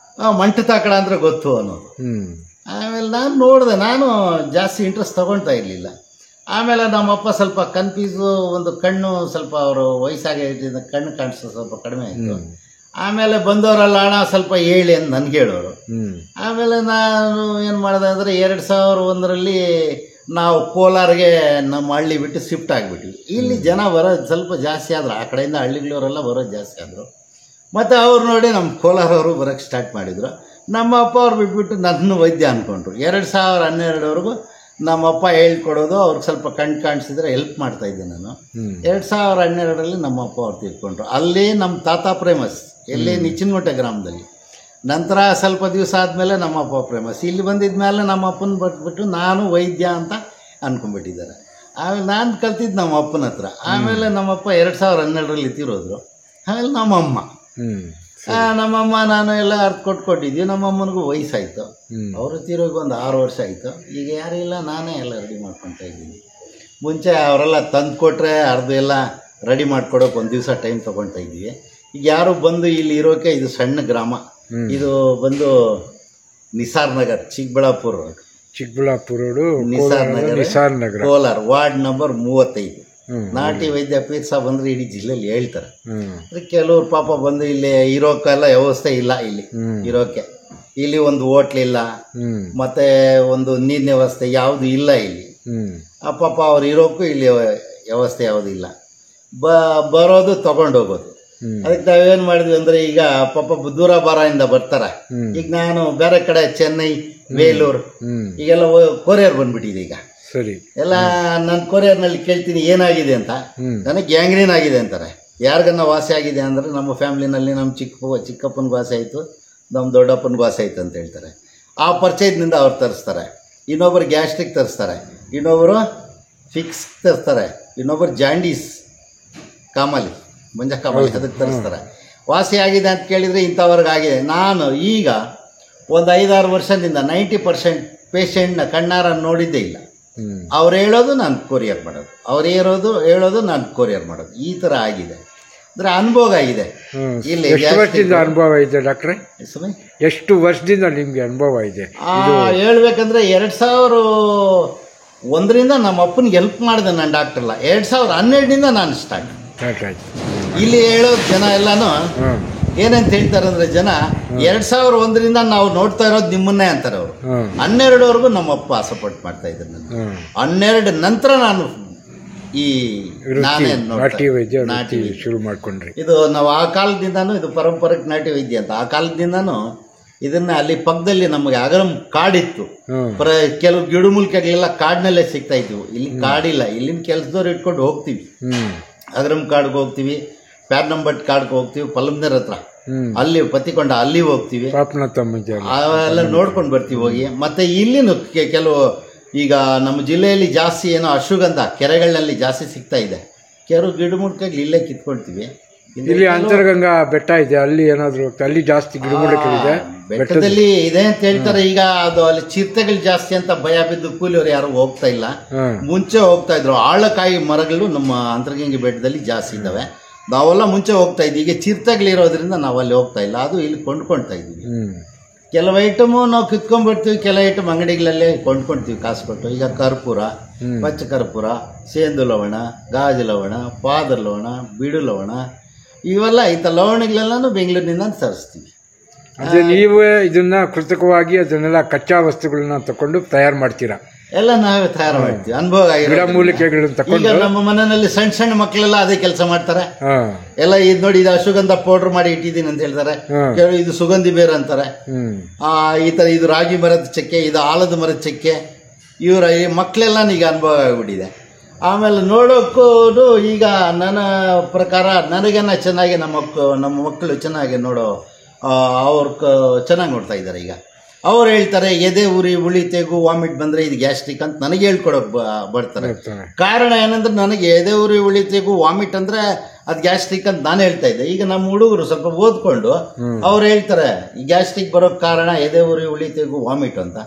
ಮಂಟು ತಾಕಡ ಅಂದರೆ ಗೊತ್ತು ಅನ್ನೋದು. ಆಮೇಲೆ ನಾನು ನೋಡಿದೆ, ನಾನು ಜಾಸ್ತಿ ಇಂಟ್ರೆಸ್ಟ್ ತೊಗೊಳ್ತಾ ಇರಲಿಲ್ಲ. ಆಮೇಲೆ ನಮ್ಮಪ್ಪ ಸ್ವಲ್ಪ ಕನ್ಫ್ಯೂಸು, ಒಂದು ಕಣ್ಣು ಸ್ವಲ್ಪ ಅವರು ವಯಸ್ಸಾಗಿ ಕಣ್ಣು ಕಾಣಿಸೋದು ಸ್ವಲ್ಪ ಕಡಿಮೆ ಆಯಿತು. ಆಮೇಲೆ ಬಂದವರೆಲ್ಲ ಹಣ ಸ್ವಲ್ಪ ಹೇಳಿ ಅಂತ ನನಗೆ ಹೇಳೋರು. ಆಮೇಲೆ ನಾನು ಏನು ಮಾಡಿದೆ ಅಂದರೆ 2001ರಲ್ಲಿ ನಾವು ಕೋಲಾರಿಗೆ ನಮ್ಮ ಹಳ್ಳಿ ಬಿಟ್ಟು ಶಿಫ್ಟ್ ಆಗಿಬಿಟ್ವಿ. ಇಲ್ಲಿ ಜನ ಬರೋದು ಸ್ವಲ್ಪ ಜಾಸ್ತಿ ಆದರು, ಆ ಕಡೆಯಿಂದ ಹಳ್ಳಿಗಳವರೆಲ್ಲ ಬರೋದು ಜಾಸ್ತಿ ಆದರು. ಮತ್ತು ಅವ್ರು ನೋಡಿ ನಮ್ಮ ಕೋಲಾರವರು ಬರೋಕ್ಕೆ ಸ್ಟಾರ್ಟ್ ಮಾಡಿದರು. ನಮ್ಮ ಅಪ್ಪ ಅವ್ರು ಬಿಟ್ಬಿಟ್ಟು ನನ್ನ ವೈದ್ಯ ಅಂದ್ಕೊಂಡ್ರು. 2012ವರೆಗೂ ನಮ್ಮಪ್ಪ ಹೇಳ್ಕೊಡೋದು, ಅವ್ರಿಗೆ ಸ್ವಲ್ಪ ಕಣ್ಣು ಕಾಣಿಸಿದ್ರೆ ಹೆಲ್ಪ್ ಮಾಡ್ತಾಯಿದ್ದೆ ನಾನು. 2012ರಲ್ಲಿ ನಮ್ಮಪ್ಪ ಅವ್ರು ತೀರ್ಕೊಂಡ್ರು. ಅಲ್ಲಿ ನಮ್ಮ ತಾತ ಫೇಮಸ್, ಎಲ್ಲಿ ನಿಚ್ಚನಗುಂಟೆ ಗ್ರಾಮದಲ್ಲಿ. ನಂತರ ಸ್ವಲ್ಪ ದಿವಸ ಆದಮೇಲೆ ನಮ್ಮಪ್ಪ ಫೇಮಸ್. ಇಲ್ಲಿ ಬಂದಿದ್ದ ಮೇಲೆ ನಮ್ಮಪ್ಪನ ಬಿಟ್ಬಿಟ್ಟು ನಾನು ವೈದ್ಯ ಅಂತ ಅಂದ್ಕೊಂಡ್ಬಿಟ್ಟಿದ್ದಾರೆ. ಆಮೇಲೆ ನಾನು ಕಲ್ತಿದ್ದು ನಮ್ಮ ಅಪ್ಪನ ಹತ್ರ. ಆಮೇಲೆ ನಮ್ಮಪ್ಪ 2012ರಲ್ಲಿ ತೀರೋದ್ರು. ಆಮೇಲೆ ನಮ್ಮಮ್ಮ ನಾನು ಎಲ್ಲ ಅರ್ಥ ಕೊಟ್ಕೊಟ್ಟಿದ್ವಿ. ನಮ್ಮಮ್ಮನಿಗೂ ವಯಸ್ಸಾಯಿತು, ಅವರು ತೀರೋಗಿ ಒಂದು 6 ವರ್ಷ ಆಯಿತು. ಈಗ ಯಾರಿಲ್ಲ, ನಾನೇ ಎಲ್ಲ ರೆಡಿ ಮಾಡ್ಕೊತಾ ಇದ್ದೀನಿ. ಮುಂಚೆ ಅವರೆಲ್ಲ ತಂದು ಕೊಟ್ಟರೆ ಅರ್ಧ ಎಲ್ಲ ರೆಡಿ ಮಾಡ್ಕೊಡೋಕೆ ಒಂದು ದಿವಸ ಟೈಮ್ ತೊಗೊಳ್ತಾ ಇದ್ವಿ. ಈಗ ಯಾರು ಬಂದು ಇಲ್ಲಿ ಇರೋಕೆ, ಇದು ಸಣ್ಣ ಗ್ರಾಮ, ಇದು ಬಂದು ನಿಸಾರ್ ನಗರ್, ಚಿಕ್ಕಬಳ್ಳಾಪುರ ರೋಡು, ನಿಸಾರ್ ನಗರ, ಕೋಲಾರ, ವಾರ್ಡ್ ನಂಬರ್ 35. ನಾಟಿ ವೈದ್ಯ ಪೀರ್ ಸಾಬ್ ಅಂದರೆ ಇಡೀ ಜಿಲ್ಲೆಯಲ್ಲಿ ಹೇಳ್ತಾರೆ. ಕೆಲವ್ರು ಪಾಪ ಬಂದು ಇಲ್ಲಿ ಇರೋಕ್ಕೆಲ್ಲ ವ್ಯವಸ್ಥೆ ಇಲ್ಲ, ಇಲ್ಲಿ ಇರೋಕೆ. ಇಲ್ಲಿ ಒಂದು ಹೋಟ್ಲಿಲ್ಲ, ಮತ್ತೆ ಒಂದು ನೀರಿನ ವ್ಯವಸ್ಥೆ ಯಾವುದು ಇಲ್ಲ ಇಲ್ಲಿ. ಪಾಪ ಅವ್ರು ಇರೋಕ್ಕೂ ಇಲ್ಲಿ ವ್ಯವಸ್ಥೆ ಯಾವುದೂ ಇಲ್ಲ. ಬರೋದು ತಗೊಂಡೋಗೋದು. ಅದಕ್ಕೆ ನಾವೇನು ಮಾಡಿದ್ವಿ ಅಂದರೆ, ಈಗ ಪಾಪ ದೂರ ಬಾರದಿಂದ ಬರ್ತಾರೆ. ಈಗ ನಾನು ಬೇರೆ ಕಡೆ ಚೆನ್ನೈ, ಬೇಲೂರು ಈಗೆಲ್ಲ ಕೊರಿಯರ್ ಬಂದ್ಬಿಟ್ಟಿದೆ. ಈಗ ಸರಿ ಎಲ್ಲ ನಾನು ಕೊರಿಯರ್ನಲ್ಲಿ ಕೇಳ್ತೀನಿ ಏನಾಗಿದೆ ಅಂತ, ನನಗೆ ಗ್ಯಾಂಗ್ರೀನ್ ಆಗಿದೆ ಅಂತಾರೆ. ಯಾರಿಗನ್ನ ವಾಸಿ ಆಗಿದೆ ಅಂದರೆ ನಮ್ಮ ಫ್ಯಾಮ್ಲಿನಲ್ಲಿ ನಮ್ಮ ಚಿಕ್ಕಪ್ಪನಿಗೆ ವಾಸಿ ಆಯಿತು, ನಮ್ಮ ದೊಡ್ಡಪ್ಪನಿಗೆ ವಾಸಿ ಆಯಿತು ಅಂತ ಹೇಳ್ತಾರೆ. ಆ ಪರಿಚಯದಿಂದ ಅವ್ರು ತರಿಸ್ತಾರೆ. ಇನ್ನೊಬ್ಬರು ಗ್ಯಾಸ್ಟ್ರಿಕ್ ತರಿಸ್ತಾರೆ, ಇನ್ನೊಬ್ಬರು ಫಿಕ್ಸ್ ತರಿಸ್ತಾರೆ, ಇನ್ನೊಬ್ಬರು ಜಾಂಡೀಸ್ ಕಾಮಾಲಿ, ಮಂಜ ಕಾಮಾಲಿ ಅದಕ್ಕೆ ತರಿಸ್ತಾರೆ. ವಾಸಿ ಆಗಿದೆ ಅಂತ ಕೇಳಿದರೆ ಇಂಥವ್ರಿಗಾಗಿದೆ. ನಾನು ಈಗ ಒಂದು 5-6 ವರ್ಷದಿಂದ 90% ಪೇಷಂಟ್ನ ಕಣ್ಣಾರ ನೋಡಿದ್ದೇ ಇಲ್ಲ. ಅವ್ರು ಹೇಳೋದು ನಾನು ಕೊರಿಯರ್ ಮಾಡೋದು, ಅವ್ರು ಹೇಳೋದು ನಾನು ಕೊರಿಯರ್ ಮಾಡೋದು, ಈ ಥರ ಆಗಿದೆ. ಅಂದರೆ ಅನುಭವ ಇದೆ. ಇಲ್ಲಿ ಎಷ್ಟು ವರ್ಷದಿಂದ ಅನುಭವ ಇದೆ ಡಾಕ್ಟ್ರೆ? ಎಷ್ಟು ವರ್ಷದಿಂದ ನಿಮಗೆ ಅನುಭವ ಇದೆ? ಹೇಳ್ಬೇಕಂದ್ರೆ 2001ರಿಂದ ನಮ್ಮ ಅಪ್ಪನಿಗೆ ಹೆಲ್ಪ್ ಮಾಡಿದೆ ನಾನು ಡಾಕ್ಟ್ರಲ್ಲ. 2012ರಿಂದ ನಾನು ಸ್ಟಾರ್ಟ್. ಇಲ್ಲಿ ಹೇಳೋ ಜನ ಎಲ್ಲಾನು ಏನಂತ ಹೇಳ್ತಾರೆ ಅಂದರೆ ಜನ 2001ರಿಂದ ನಾವು ನೋಡ್ತಾ ಇರೋದು ನಿಮ್ಮನ್ನೇ ಅಂತಾರೆ ಅವರು. 12ವರೆಗೂ ನಮ್ಮಪ್ಪ ಸಪೋರ್ಟ್ ಮಾಡ್ತಾ ಇದ್ರು ನನ್ನ. 12 ನಂತರ ನಾನು ಈ ನಾನೇ ನಾಟಿ ವೈದ್ಯ ಶುರು ಮಾಡ್ಕೊಂಡ್ರಿ. ಇದು ನಾವು ಆ ಕಾಲದಿಂದಾನು ಇದು ಪಾರಂಪರಿಕ ನಾಟಿ ವೈದ್ಯ ಅಂತ. ಆ ಕಾಲದಿಂದಾನು ಇದನ್ನ ಅಲ್ಲಿ ಪಕ್ಕದಲ್ಲಿ ನಮಗೆ ಅಗರಂ ಕಾಡಿತ್ತು. ಕೆಲವು ಗಿಡಮೂಲಿಕೆಗಳೆಲ್ಲ ಕಾಡಿನಲ್ಲೇ ಸಿಗ್ತಾ ಇದ್ವು. ಇಲ್ಲಿ ಕಾಡಿಲ್ಲ. ಇಲ್ಲಿನ ಕೆಲಸದವ್ರು ಇಟ್ಕೊಂಡು ಹೋಗ್ತೀವಿ, ಅಗರಂ ಕಾಡ್ಗೆ ಹೋಗ್ತೀವಿ, ಪ್ಯಾರ್ನಂಬಟ್ ಕಾಡ್ಗೆ ಹೋಗ್ತೀವಿ, ಪಲ್ಲಮ್ನರ್ ಹತ್ರ ಅಲ್ಲಿ ಪತ್ತಿಕೊಂಡ ಅಲ್ಲಿ ಹೋಗ್ತೀವಿ, ಅವೆಲ್ಲ ನೋಡ್ಕೊಂಡು ಬರ್ತೀವಿ ಹೋಗಿ. ಮತ್ತೆ ಇಲ್ಲಿನ ಕೆಲವು ಈಗ ನಮ್ಮ ಜಿಲ್ಲೆಯಲ್ಲಿ ಜಾಸ್ತಿ ಏನೋ ಅಶ್ವಗಂಧ ಕೆರೆಗಳಲ್ಲಿ ಜಾಸ್ತಿ ಸಿಗ್ತಾ ಇದೆ. ಕೆಲವು ಗಿಡಮೂಲಿಕೆಗಳು ಇಲ್ಲೇ ಕಿತ್ಕೊಳ್ತೀವಿ. ಇಲ್ಲಿ ಅಂತರಗಂಗಾ ಬೆಟ್ಟ ಇದೆ, ಅಲ್ಲಿ ಏನಾದ್ರು ಅಲ್ಲಿ ಜಾಸ್ತಿ ಗಿಡಮೂಲಿಕೆಗಳಿದೆ. ಬೆಟ್ಟದಲ್ಲಿ ಇದೆ ಅಂತ ಹೇಳ್ತಾರೆ. ಈಗ ಅದು ಅಲ್ಲಿ ಚಿರತೆಗಳು ಜಾಸ್ತಿ ಅಂತ ಭಯ ಬಿದ್ದು ಕೂಲಿಯವರು ಯಾರು ಹೋಗ್ತಾ ಇಲ್ಲ. ಮುಂಚೆ ಹೋಗ್ತಾ ಇದ್ರು. ಆಳಕಾಯಿ ಮರಗಳು ನಮ್ಮ ಅಂತರಗಂಗೆ ಬೆಟ್ಟದಲ್ಲಿ ಜಾಸ್ತಿ ಇದ್ದಾವೆ. ನಾವೆಲ್ಲ ಮುಂಚೆ ಹೋಗ್ತಾ ಇದ್ವಿ. ಈಗ ಚಿರತೆಗಳಿರೋದ್ರಿಂದ ನಾವು ಅಲ್ಲಿ ಹೋಗ್ತಾ ಇಲ್ಲ. ಅದು ಇಲ್ಲಿ ಕೊಂಡ್ಕೊಳ್ತಾ ಇದ್ವಿ. ಕೆಲವು ಐಟಮು ನಾವು ಕಿತ್ಕೊಂಡ್ಬಿಡ್ತೀವಿ, ಕೆಲವು ಐಟಮ್ ಅಂಗಡಿಗಳಲ್ಲೇ ಕೊಂಡ್ಕೊಳ್ತೀವಿ ಕಾಸು ಕೊಟ್ಟು. ಈಗ ಕರ್ಪೂರ, ಪಚ್ಚ ಕರ್ಪೂರ, ಸೇಂದು ಲವಣ, ಗಾಜು ಲವಣ, ಪಾದರ್ ಲವಣ, ಬಿಡು ಲವಣ, ಇವೆಲ್ಲ ಇಂಥ ಲವಣಗಳೆಲ್ಲನೂ ಬೆಂಗಳೂರಿನಿಂದ ತರಿಸ್ತೀವಿ. ಅದೇ ನೀವೇ ಇದನ್ನ ಕೃತಕವಾಗಿ ಅದನ್ನೆಲ್ಲ ಕಚ್ಚಾ ವಸ್ತುಗಳನ್ನ ತಗೊಂಡು ತಯಾರು ಮಾಡ್ತೀರಾ? ಎಲ್ಲ ನಾವೇ ತಯಾರು ಮಾಡ್ತೀವಿ. ಅನುಭವ ಗಿಡಮೂಲಿಕೆಗಳನ್ನ ಈಗ ನಮ್ಮ ಮನೆಯಲ್ಲಿ ಸಣ್ಣ ಸಣ್ಣ ಮಕ್ಕಳೆಲ್ಲ ಅದೇ ಕೆಲಸ ಮಾಡ್ತಾರೆ. ಎಲ್ಲ ಇದು ನೋಡಿ, ಇದು ಅಶ್ವಗಂಧ ಪೌಡರ್ ಮಾಡಿ ಇಟ್ಟಿದ್ದೀನಿ ಅಂತ ಹೇಳ್ತಾರೆ. ಇದು ಸುಗಂಧಿ ಬೇರು ಅಂತಾರೆ. ಈ ತರ ಇದು ರಾಗಿ ಮರದ ಚಕ್ಕೆ, ಇದು ಆಲದ ಮರದ ಚಕ್ಕೆ. ಇವರ ಈ ಮಕ್ಕಳೆಲ್ಲ ಈಗ ಅನುಭವ ಆಗಿಬಿಟ್ಟಿದೆ. ಆಮೇಲೆ ನೋಡೋಕ್ಕೂ ಈಗ ನನ್ನ ಪ್ರಕಾರ ನನಗೇನ ಚೆನ್ನಾಗಿ ನಮ್ಮ ಮಕ್ಕಳು ಚೆನ್ನಾಗಿ ನೋಡೋ ಅವ್ರು ಚೆನ್ನಾಗಿ ನೋಡ್ತಾ ಇದ್ದಾರೆ. ಈಗ ಅವ್ರು ಹೇಳ್ತಾರೆ ಎದೆ ಉರಿ, ಉಳಿ ತೆಗು, ವಾಮಿಟ್ ಬಂದರೆ ಇದು ಗ್ಯಾಸ್ಟ್ರಿಕ್ ಅಂತ ನನಗೆ ಹೇಳ್ಕೊಡೋಕೆ ಬರ್ತಾರೆ. ಕಾರಣ ಏನಂದ್ರೆ ನನಗೆ ಎದೆ ಉರಿ, ಉಳಿ ತೆಗು, ವಾಮಿಟ್ ಅಂದರೆ ಅದು ಗ್ಯಾಸ್ಟ್ರಿಕ್ ಅಂತ ನಾನು ಹೇಳ್ತಾ ಇದ್ದೆ. ಈಗ ನಮ್ಮ ಹುಡುಗರು ಸ್ವಲ್ಪ ಓದ್ಕೊಂಡು ಅವ್ರು ಹೇಳ್ತಾರೆ ಈ ಗ್ಯಾಸ್ಟ್ರಿಕ್ ಬರೋಕ್ಕೆ ಕಾರಣ ಎದೆ ಉರಿ, ಉಳಿ ತೆಗು, ವಾಮಿಟ್ ಅಂತ.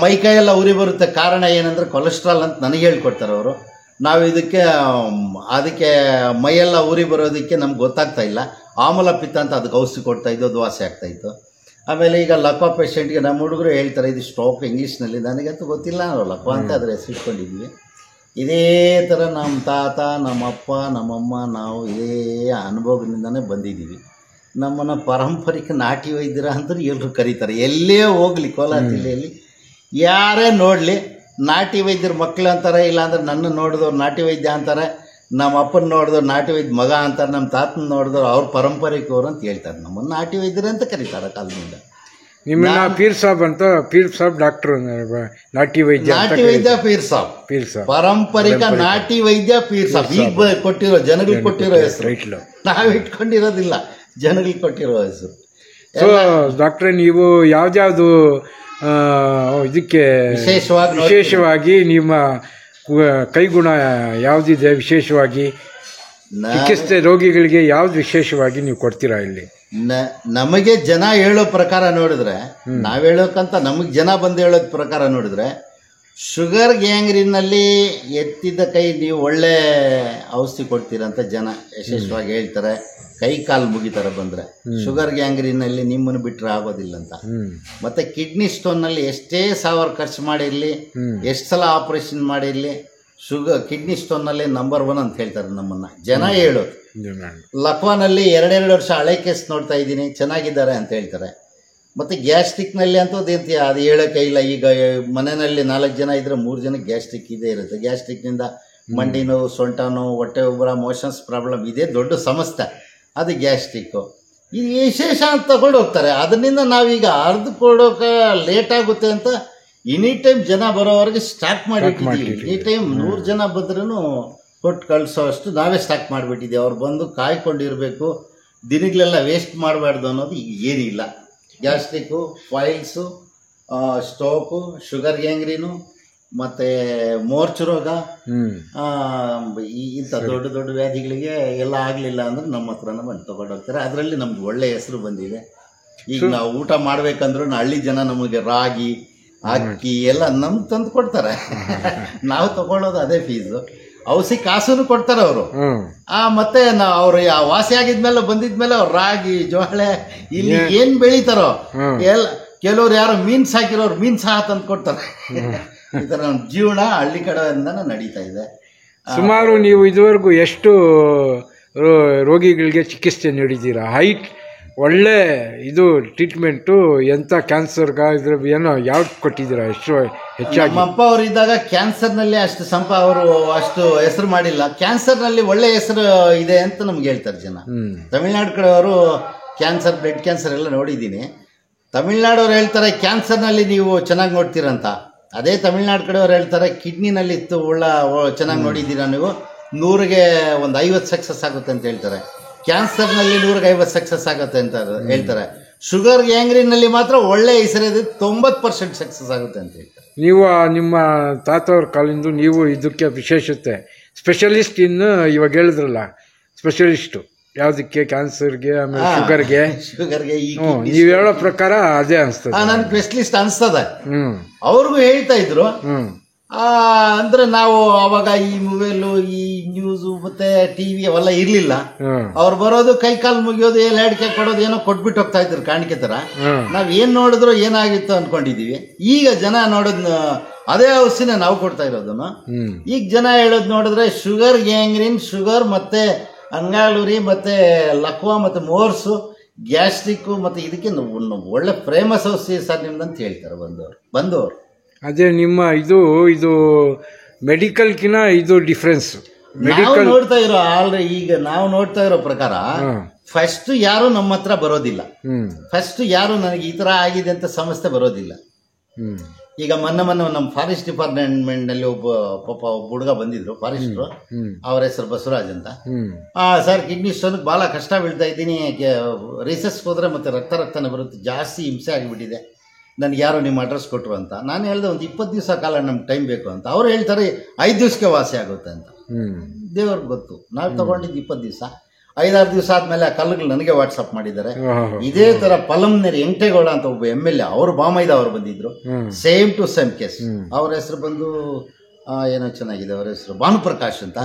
ಮೈಕೈಯೆಲ್ಲ ಉರಿ ಬರುತ್ತೆ, ಕಾರಣ ಏನಂದ್ರೆ ಕೊಲೆಸ್ಟ್ರಾಲ್ ಅಂತ ನನಗೆ ಹೇಳ್ಕೊಡ್ತಾರೆ ಅವರು. ನಾವು ಅದಕ್ಕೆ ಮೈಯೆಲ್ಲ ಉರಿ ಬರೋದಕ್ಕೆ ನಮ್ಗೆ ಗೊತ್ತಾಗ್ತಾ ಇಲ್ಲ. ಆಮಲ ಪಿತ್ತ ಅಂತ ಅದಕ್ಕೆ ಔಷಧಿ ಕೊಡ್ತಾ ಇದ್ದು, ಅದು ವಾಸಿ ಆಗ್ತಾಯಿತ್ತು. ಆಮೇಲೆ ಈಗ ಲಕ್ವಾ ಪೇಷೆಂಟ್ಗೆ ನಮ್ಮ ಹುಡುಗರು ಹೇಳ್ತಾರೆ ಇದು ಸ್ಟ್ರೋಕ್ ಇಂಗ್ಲೀಷ್ನಲ್ಲಿ. ನನಗಂತೂ ಗೊತ್ತಿಲ್ಲ, ನಾವು ಲಕ್ವಾ ಅಂತ ಅದ್ರ ಹೆಸರಿಟ್ಕೊಂಡಿದ್ವಿ. ಇದೇ ಥರ ನಮ್ಮ ತಾತ, ನಮ್ಮಪ್ಪ, ನಮ್ಮಮ್ಮ ನಾವು ಇದೇ ಅನುಭವದಿಂದನೇ ಬಂದಿದ್ದೀವಿ. ನಮ್ಮನ್ನು ಪಾರಂಪರಿಕ ನಾಟಿ ವೈದ್ಯರ ಅಂತೂ ಎಲ್ಲರೂ ಕರೀತಾರೆ. ಎಲ್ಲೇ ಹೋಗಲಿ ಕೋಲಾರ ಜಿಲ್ಲೆಯಲ್ಲಿ ಯಾರೇ ನೋಡಲಿ ನಾಟಿ ವೈದ್ಯರ ಮಕ್ಕಳು ಅಂತಾರೆ, ಇಲ್ಲಾಂದ್ರೆ ನನ್ನ ನೋಡಿದವ್ರು ನಾಟಿ ವೈದ್ಯ ಅಂತಾರೆ, ನಮ್ಮ ಅಪ್ಪನ ನೋಡಿದವ್ರು ನಾಟಿ ವೈದ್ಯ ಮಗ ಅಂತಾರೆ, ನಮ್ಮ ತಾತನ ನೋಡಿದವ್ರು ಅವ್ರು ಪಾರಂಪರಿಕವ್ರು ಅಂತ ಹೇಳ್ತಾರೆ. ನಮ್ಮನ್ನು ನಾಟಿ ವೈದ್ಯರು ಅಂತ ಕರೀತಾರೆ ಕಾಲದಿಂದ. ನಿಮ್ಮನ್ನ ಪೀರ್ ಸಾಬ್ ಅಂತ, ಪೀರ್ ಸಾಬ್ ಡಾಕ್ಟರ್, ನಾಟಿ ವೈದ್ಯ, ನಾಟಿ ವೈದ್ಯ ಪೀರ್ ಸಾಬ್, ಪಾರಂಪರಿಕ ನಾಟಿ ವೈದ್ಯ ಪೀರ್ ಸಾಬ್. ಈಗ ಕೊಟ್ಟಿರೋ ಜನಗಳಿಗೆ ಕೊಟ್ಟಿರೋ ಹೆಸರು, ನಾವು ಇಟ್ಕೊಂಡಿರೋದಿಲ್ಲ, ಜನಗಳಿಗೆ ಕೊಟ್ಟಿರೋ ಹೆಸರು. ಸೊ ಡಾಕ್ಟ್ರೆ, ನೀವು ಯಾವ್ದ್ಯಾವ್ದು ಇದಕ್ಕೆ ವಿಶೇಷವಾಗಿ ನಿಮ್ಮ ಕೈಗುಣ ಯಾವುದಿದೆ ವಿಶೇಷವಾಗಿ ಚಿಕಿತ್ಸೆ ರೋಗಿಗಳಿಗೆ ಯಾವ್ದು ವಿಶೇಷವಾಗಿ ನೀವು ಕೊಡ್ತೀರಾ ಇಲ್ಲಿ? ನಮಗೆ ಜನ ಹೇಳೋ ಪ್ರಕಾರ ನೋಡಿದ್ರೆ, ನಾವು ಹೇಳೋಕ್ಕಂತ ನಮಗೆ ಜನ ಬಂದು ಹೇಳೋದ್ ಪ್ರಕಾರ ನೋಡಿದ್ರೆ, ಶುಗರ್ ಗ್ಯಾಂಗ್ರೀನಲ್ಲಿ ಎತ್ತಿದ ಕೈ ನೀವು ಒಳ್ಳೆ ಔಷಧಿ ಕೊಡ್ತೀರಂತ ಜನ ಯಶಸ್ವಾಗಿ ಹೇಳ್ತಾರೆ. ಕೈ ಕಾಲು ಮುಗಿತಾರೆ ಬಂದರೆ. ಶುಗರ್ ಗ್ಯಾಂಗ್ರೀನಲ್ಲಿ ನಿಮ್ಮನ್ನು ಬಿಟ್ಟರೆ ಆಗೋದಿಲ್ಲ ಅಂತ. ಮತ್ತು ಕಿಡ್ನಿ ಸ್ಟೋನ್ನಲ್ಲಿ ಎಷ್ಟೇ ಸಾವಿರ ಖರ್ಚು ಮಾಡಿರಲಿ, ಎಷ್ಟು ಸಲ ಆಪ್ರೇಷನ್ ಮಾಡಿರಲಿ, ಕಿಡ್ನಿ ಸ್ಟೋನ್ನಲ್ಲಿ ನಂಬರ್ 1 ಅಂತ ಹೇಳ್ತಾರೆ ನಮ್ಮನ್ನು ಜನ ಹೇಳೋದು. ಲಕ್ವಾನಲ್ಲಿ 2 ವರ್ಷ ಹಳೆ ಕೇಸ್ ನೋಡ್ತಾ ಇದ್ದೀನಿ, ಚೆನ್ನಾಗಿದ್ದಾರೆ ಅಂತ ಹೇಳ್ತಾರೆ. ಮತ್ತು ಗ್ಯಾಸ್ಟ್ರಿಕ್ನಲ್ಲಿ ಅಂತೂ ಅದು ಹೇಳೋಕೆ ಇಲ್ಲ. ಈಗ ಮನೆಯಲ್ಲಿ 4 ಜನ ಇದ್ದರೆ 3 ಜನಕ್ಕೆ ಗ್ಯಾಸ್ಟ್ರಿಕ್ ಇದೇ ಇರುತ್ತೆ. ಗ್ಯಾಸ್ಟ್ರಿಕ್ನಿಂದ ಮಂಡಿ ನೋವು, ಸೊಂಟ ನೋವು, ಹೊಟ್ಟೆ ಉಬ್ಬರ, ಮೋಷನ್ಸ್ ಪ್ರಾಬ್ಲಮ್, ಇದೇ ದೊಡ್ಡ ಸಮಸ್ಯೆ. ಅದು ಗ್ಯಾಸ್ಟ್ರಿಕ್ಕು. ಇದು ವಿಶೇಷ ಅಂತ ತಗೊಂಡು ಹೋಗ್ತಾರೆ. ಅದರಿಂದ ನಾವೀಗ ಅರ್ಧ ಕೊಡೋಕೆ ಲೇಟ್ ಆಗುತ್ತೆ ಅಂತ ಎನಿ ಟೈಮ್ ಜನ ಬರೋವರೆಗೆ ಸ್ಟಾಕ್ ಮಾಡಿಟ್ಟಿದ್ದೀವಿ. ಎನಿ ಟೈಮ್ 100 ಜನ ಬಂದ್ರೂ ಕೊಟ್ಟು ಕಳಿಸೋ ಅಷ್ಟು ನಾವೇ ಸ್ಟಾಕ್ ಮಾಡಿಬಿಟ್ಟಿದ್ದೀವಿ. ಅವ್ರು ಬಂದು ಕಾಯ್ಕೊಂಡಿರಬೇಕು, ದಿನಗಳೆಲ್ಲ ವೇಸ್ಟ್ ಮಾಡಬಾರ್ದು ಅನ್ನೋದು ಈಗ ಏನಿಲ್ಲ. ಗ್ಯಾಸ್ಟ್ರಿಕ್ಕು, ಫೈಲ್ಸು, ಸ್ಟ್ರೋಕು, ಶುಗರ್ ಗ್ಯಾಂಗ್ರೀನು, ಮತ್ತು ಮೋರ್ಚ್ ರೋಗ, ಇಂಥ ದೊಡ್ಡ ದೊಡ್ಡ ವ್ಯಾಧಿಗಳಿಗೆ ಎಲ್ಲ ಆಗಲಿಲ್ಲ ಅಂದ್ರೆ ನಮ್ಮ ಹತ್ರನ ಬಂದು ತೊಗೊಂಡೋಗ್ತಾರೆ. ಅದರಲ್ಲಿ ನಮ್ಗೆ ಒಳ್ಳೆಯ ಹೆಸರು ಬಂದಿದೆ. ಈಗ ನಾವು ಊಟ ಮಾಡ್ಬೇಕಂದ್ರೂ ಹಳ್ಳಿ ಜನ ನಮಗೆ ರಾಗಿ, ಅಕ್ಕಿ ಎಲ್ಲ ನಮ್ಗೆ ತಂದು ಕೊಡ್ತಾರೆ. ನಾವು ತಗೊಳ್ಳೋದು ಅದೇ ಫೀಸು. ಔಷಧಿ ಕಾಸು ಕೊಡ್ತಾರೆ ಅವರು. ಮತ್ತೆ ಅವ್ರು ವಾಸಿ ಆಗಿದ್ಮೇಲೆ ಬಂದಿದ್ಮೇಲೆ ಅವ್ರು ರಾಗಿ, ಜೋಳೆ ಇಲ್ಲಿ ಏನು ಬೆಳೀತಾರೋ ಎಲ್ಲ, ಕೆಲವ್ರು ಯಾರೋ ಮೀನು ಸಾಕಿರೋರು ಮೀನು ಸಹ ತಂದು ಕೊಡ್ತಾರೆ. ಈ ಥರ ನಮ್ಮ ಜೀವನ ಹಳ್ಳಿ ಕಡೆಯಿಂದನೇ ನಡೀತಾ ಇದೆ. ಸುಮಾರು ನೀವು ಇದುವರೆಗೂ ಎಷ್ಟು ರೋಗಿಗಳಿಗೆ ಚಿಕಿತ್ಸೆ ನೀಡಿದ್ದೀರಾ? ಒಳ್ಳೆ ಇದು ಟ್ರೀಟ್ಮೆಂಟು ಎಂಥ ಕ್ಯಾನ್ಸರ್ಗ ಇದ್ರ ಏನೋ ಯಾವ್ದು ಕೊಟ್ಟಿದ್ದೀರಾ ಎಷ್ಟು ಹೆಚ್ಚಾಗಿ? ನಮ್ಮಪ್ಪ ಅವರು ಇದ್ದಾಗ ಕ್ಯಾನ್ಸರ್ನಲ್ಲಿ ಅವರು ಅಷ್ಟು ಹೆಸರು ಮಾಡಿಲ್ಲ. ಕ್ಯಾನ್ಸರ್ನಲ್ಲಿ ಒಳ್ಳೆ ಹೆಸರು ಇದೆ ಅಂತ ನಮ್ಗೆ ಹೇಳ್ತಾರೆ ಜನ. ತಮಿಳ್ನಾಡು ಕಡೆಯವರು ಕ್ಯಾನ್ಸರ್, ಬ್ಲಡ್ ಕ್ಯಾನ್ಸರ್ ಎಲ್ಲ ನೋಡಿದ್ದೀನಿ. ತಮಿಳ್ನಾಡವ್ರು ಹೇಳ್ತಾರೆ ಕ್ಯಾನ್ಸರ್ನಲ್ಲಿ ನೀವು ಚೆನ್ನಾಗಿ ನೋಡ್ತೀರಂತ. ಅದೇ ತಮಿಳ್ನಾಡು ಕಡೆಯವ್ರು ಹೇಳ್ತಾರೆ ಕಿಡ್ನಿನಲ್ಲಿ ಇತ್ತು ಚೆನ್ನಾಗಿ ನೋಡಿದ್ದೀರಾ ನೀವು, 100ಗೆ ಒಂದು 50 ಸಕ್ಸಸ್ ಆಗುತ್ತೆ ಅಂತ ಹೇಳ್ತಾರೆ. ಕ್ಯಾನ್ಸರ್ನಲ್ಲಿ 100ಗೆ 50 ಸಕ್ಸಸ್ ಆಗುತ್ತೆ ಅಂತ ಹೇಳ್ತಾರೆ. ಶುಗರ್ ಗ್ಯಾಂಗ್ರೀನಲ್ಲಿ ಮಾತ್ರ ಒಳ್ಳೆ ಹೆಸರಿದೆ, 90% ಸಕ್ಸಸ್ ಆಗುತ್ತೆ ಅಂತ ಹೇಳ್ತಾರೆ. ನೀವು ನಿಮ್ಮ ತಾತವ್ರ ಕಾಲಿಂದ ನೀವು ಇದಕ್ಕೆ ವಿಶೇಷತೆ ಸ್ಪೆಷಲಿಸ್ಟ್ ಇವಾಗ ಹೇಳಿದ್ರಲ್ಲ, ಸ್ಪೆಷಲಿಸ್ಟು ಯಾವುದಕ್ಕೆ? ಕ್ಯಾನ್ಸರ್ಗೆ, ಆಮೇಲೆ ಶುಗರ್ಗೆ. ನೀವು ಹೇಳೋ ಪ್ರಕಾರ ಅದೇ ಅನಿಸ್ತದೆ. ನನ್ ಸ್ಪೆಷಲಿಸ್ಟ್ ಅನ್ಸ್ತದೆ. ಅವ್ರಿಗೂ ಹೇಳ್ತಾ ಇದ್ರು. ಅಂದ್ರೆ ನಾವು ಅವಾಗ ಈ ಮೊಬೈಲು, ಈ ನ್ಯೂಸು ಮತ್ತೆ ಟಿವಿ ಅವೆಲ್ಲ ಇರ್ಲಿಲ್ಲ. ಅವ್ರು ಬರೋದು, ಕೈ ಕಾಲು ಮುಗಿಯೋದು, ಲಾಡಿಕೆ ಕೊಡೋದು, ಏನೋ ಕೊಟ್ಬಿಟ್ಟು ಹೋಗ್ತಾ ಇದ್ರು ಕಾಣಿಕೆ ತರ. ನಾವ್ ಏನ್ ನೋಡಿದ್ರು ಏನಾಗಿತ್ತು ಅನ್ಕೊಂಡಿದೀವಿ. ಈಗ ಜನ ನೋಡೋದ್ ಅದೇ ಔಷಧಿನ ನಾವು ಕೊಡ್ತಾ ಇರೋದನ್ನು. ಈಗ ಜನ ಹೇಳೋದ್ ನೋಡಿದ್ರೆ ಶುಗರ್ ಗ್ಯಾಂಗ್ರೀನ್, ಶುಗರ್ ಮತ್ತೆ ಅಂಗಾಲೂರಿ ಮತ್ತೆ ಲಕ್ವಾ ಮತ್ತೆ ಮೋರ್ಸು, ಗ್ಯಾಸ್ಟ್ರಿಕ್ ಮತ್ತೆ ಇದಕ್ಕೆ ಒಳ್ಳೆ ಫೇಮಸ್ ಔಷಧಿ ಸರ್ ನಿಮ್ದಂತ ಹೇಳ್ತಾರೆ ಬಂದವರು. ಅದೇ ನಿಮ್ಮ ಇದು ಮೆಡಿಕಲ್ಕಿನ ಇದು ಡಿಫ್ರೆನ್ಸ್. ಮೆಡಿಕಲ್ ನೋಡ್ತಾ ಇರೋ ಈಗ ನಾವು ನೋಡ್ತಾ ಇರೋ ಪ್ರಕಾರ ಫಸ್ಟ್ ಯಾರು ನಮ್ಮ ಹತ್ರ ಬರೋದಿಲ್ಲ. ಫಸ್ಟ್ ಯಾರು ನನಗೆ ಈ ತರ ಆಗಿದೆ ಅಂತ ಸಮಸ್ಯೆ ಬರೋದಿಲ್ಲ. ಈಗ ಮೊನ್ನೆ ನಮ್ಮ ಫಾರೆಸ್ಟ್ ಡಿಪಾರ್ಟ್ಮೆಂಟ್ ನಲ್ಲಿ ಒಬ್ಬ ಹುಡುಗ ಬಂದಿದ್ರು, ಫಾರೆಸ್ಟ್ರು. ಅವ್ರ ಹೆಸರು ಬಸವರಾಜ್ ಅಂತ. ಸರ್, ಕಿಡ್ನಿ ಸ್ಟೋನ್ ಬಹಳ ಕಷ್ಟ ಬೀಳ್ತಾ ಇದ್ದೀನಿ, ರಿಸರ್ಚ್ ಹೋದ್ರೆ ಮತ್ತೆ ರಕ್ತನೇ ಬರುತ್ತೆ, ಜಾಸ್ತಿ ಹಿಂಸೆ ಆಗಿಬಿಟ್ಟಿದೆ, ನನ್ಗೆ ಯಾರೋ ನಿಮ್ಮ ಅಡ್ರೆಸ್ ಕೊಟ್ಟರು ಅಂತ. ನಾನು ಹೇಳಿದೆ ಒಂದು 20 ದಿವಸ ಕಾಲ ನಮ್ಗೆ ಟೈಮ್ ಬೇಕು ಅಂತ. ಅವ್ರು ಹೇಳ್ತಾರೆ 5 ದಿವಸಕ್ಕೆ ವಾಸಿ ಆಗುತ್ತೆ ಅಂತ. ದೇವ್ರಿಗೆ ಗೊತ್ತು. ನಾವು ತಗೊಂಡಿದ್ದು 20 ದಿವಸ. 5-6 ದಿವಸ ಆದ್ಮೇಲೆ ಆ ಕಲ್ಲುಗಳು ನನಗೆ ವಾಟ್ಸಪ್ ಮಾಡಿದ್ದಾರೆ. ಇದೇ ತರ ಪಲಂನೇರಿ ಎಂಟೇಗೌಡ ಅಂತ ಒಬ್ಬ MLA, ಅವರು ಬಾಮೈದ ಅವರು ಬಂದಿದ್ರು. Same to same case. ಅವ್ರ ಹೆಸರು ಬಂದು ಏನೋ ಚೆನ್ನಾಗಿದೆ, ಅವ್ರ ಹೆಸರು ಭಾನುಪ್ರಕಾಶ್ ಅಂತ.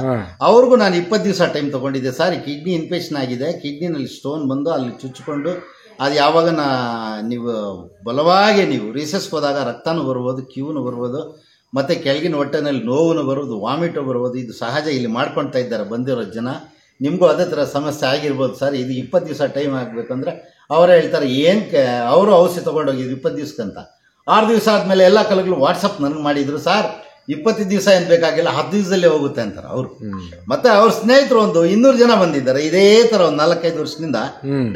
ಅವ್ರಿಗೂ ನಾನು 20 ದಿವಸ ಟೈಮ್ ತಗೊಂಡಿದ್ದೆ. ಸರ್, ಕಿಡ್ನಿ ಇನ್ಫೆಕ್ಷನ್ ಆಗಿದೆ, ಕಿಡ್ನಿನಲ್ಲಿ ಸ್ಟೋನ್ ಬಂದು ಅಲ್ಲಿ ಚುಚ್ಚಿಕೊಂಡು ಅದು ಯಾವಾಗ ನೀವು ಬಲವಾಗಿ ನೀವು ರಿಸರ್ಚ್ಗೆ ಹೋದಾಗ ರಕ್ತನೂ ಬರ್ಬೋದು, ಕ್ಯೂನು ಬರ್ಬೋದು, ಮತ್ತು ಕೆಳಗಿನ ಹೊಟ್ಟೆನಲ್ಲಿ ನೋವು ಬರೋದು, ವಾಮಿಟು ಬರ್ಬೋದು. ಇದು ಸಹಜ. ಇಲ್ಲಿ ಮಾಡ್ಕೊಳ್ತಾ ಇದ್ದಾರೆ ಬಂದಿರೋ ಜನ. ನಿಮಗೂ ಅದೇ ಥರ ಸಮಸ್ಯೆ ಆಗಿರ್ಬೋದು ಸರ್. ಇದು 20 ದಿವಸ ಟೈಮ್ ಆಗಬೇಕಂದ್ರೆ ಅವರೇ ಹೇಳ್ತಾರೆ ಅವರು ಔಷಧಿ ತೊಗೊಂಡೋಗಿದ್ರು 20 ದಿವಸಕ್ಕಂತ. 6 ದಿವಸ ಆದಮೇಲೆ ಎಲ್ಲ ಕಲಗಳು ವಾಟ್ಸಪ್ ನನಗೆ ಮಾಡಿದ್ರು. ಸರ್, 20 ದಿವಸ ಏನು ಬೇಕಾಗಿಲ್ಲ, 10 ದಿವಸದಲ್ಲೇ ಹೋಗುತ್ತೆ ಅಂತಾರೆ ಅವರು. ಮತ್ತೆ ಅವ್ರ ಸ್ನೇಹಿತರು ಒಂದು 200 ಜನ ಬಂದಿದ್ದಾರೆ. ಇದೇ ಥರ ಒಂದು 4-5 ವರ್ಷದಿಂದ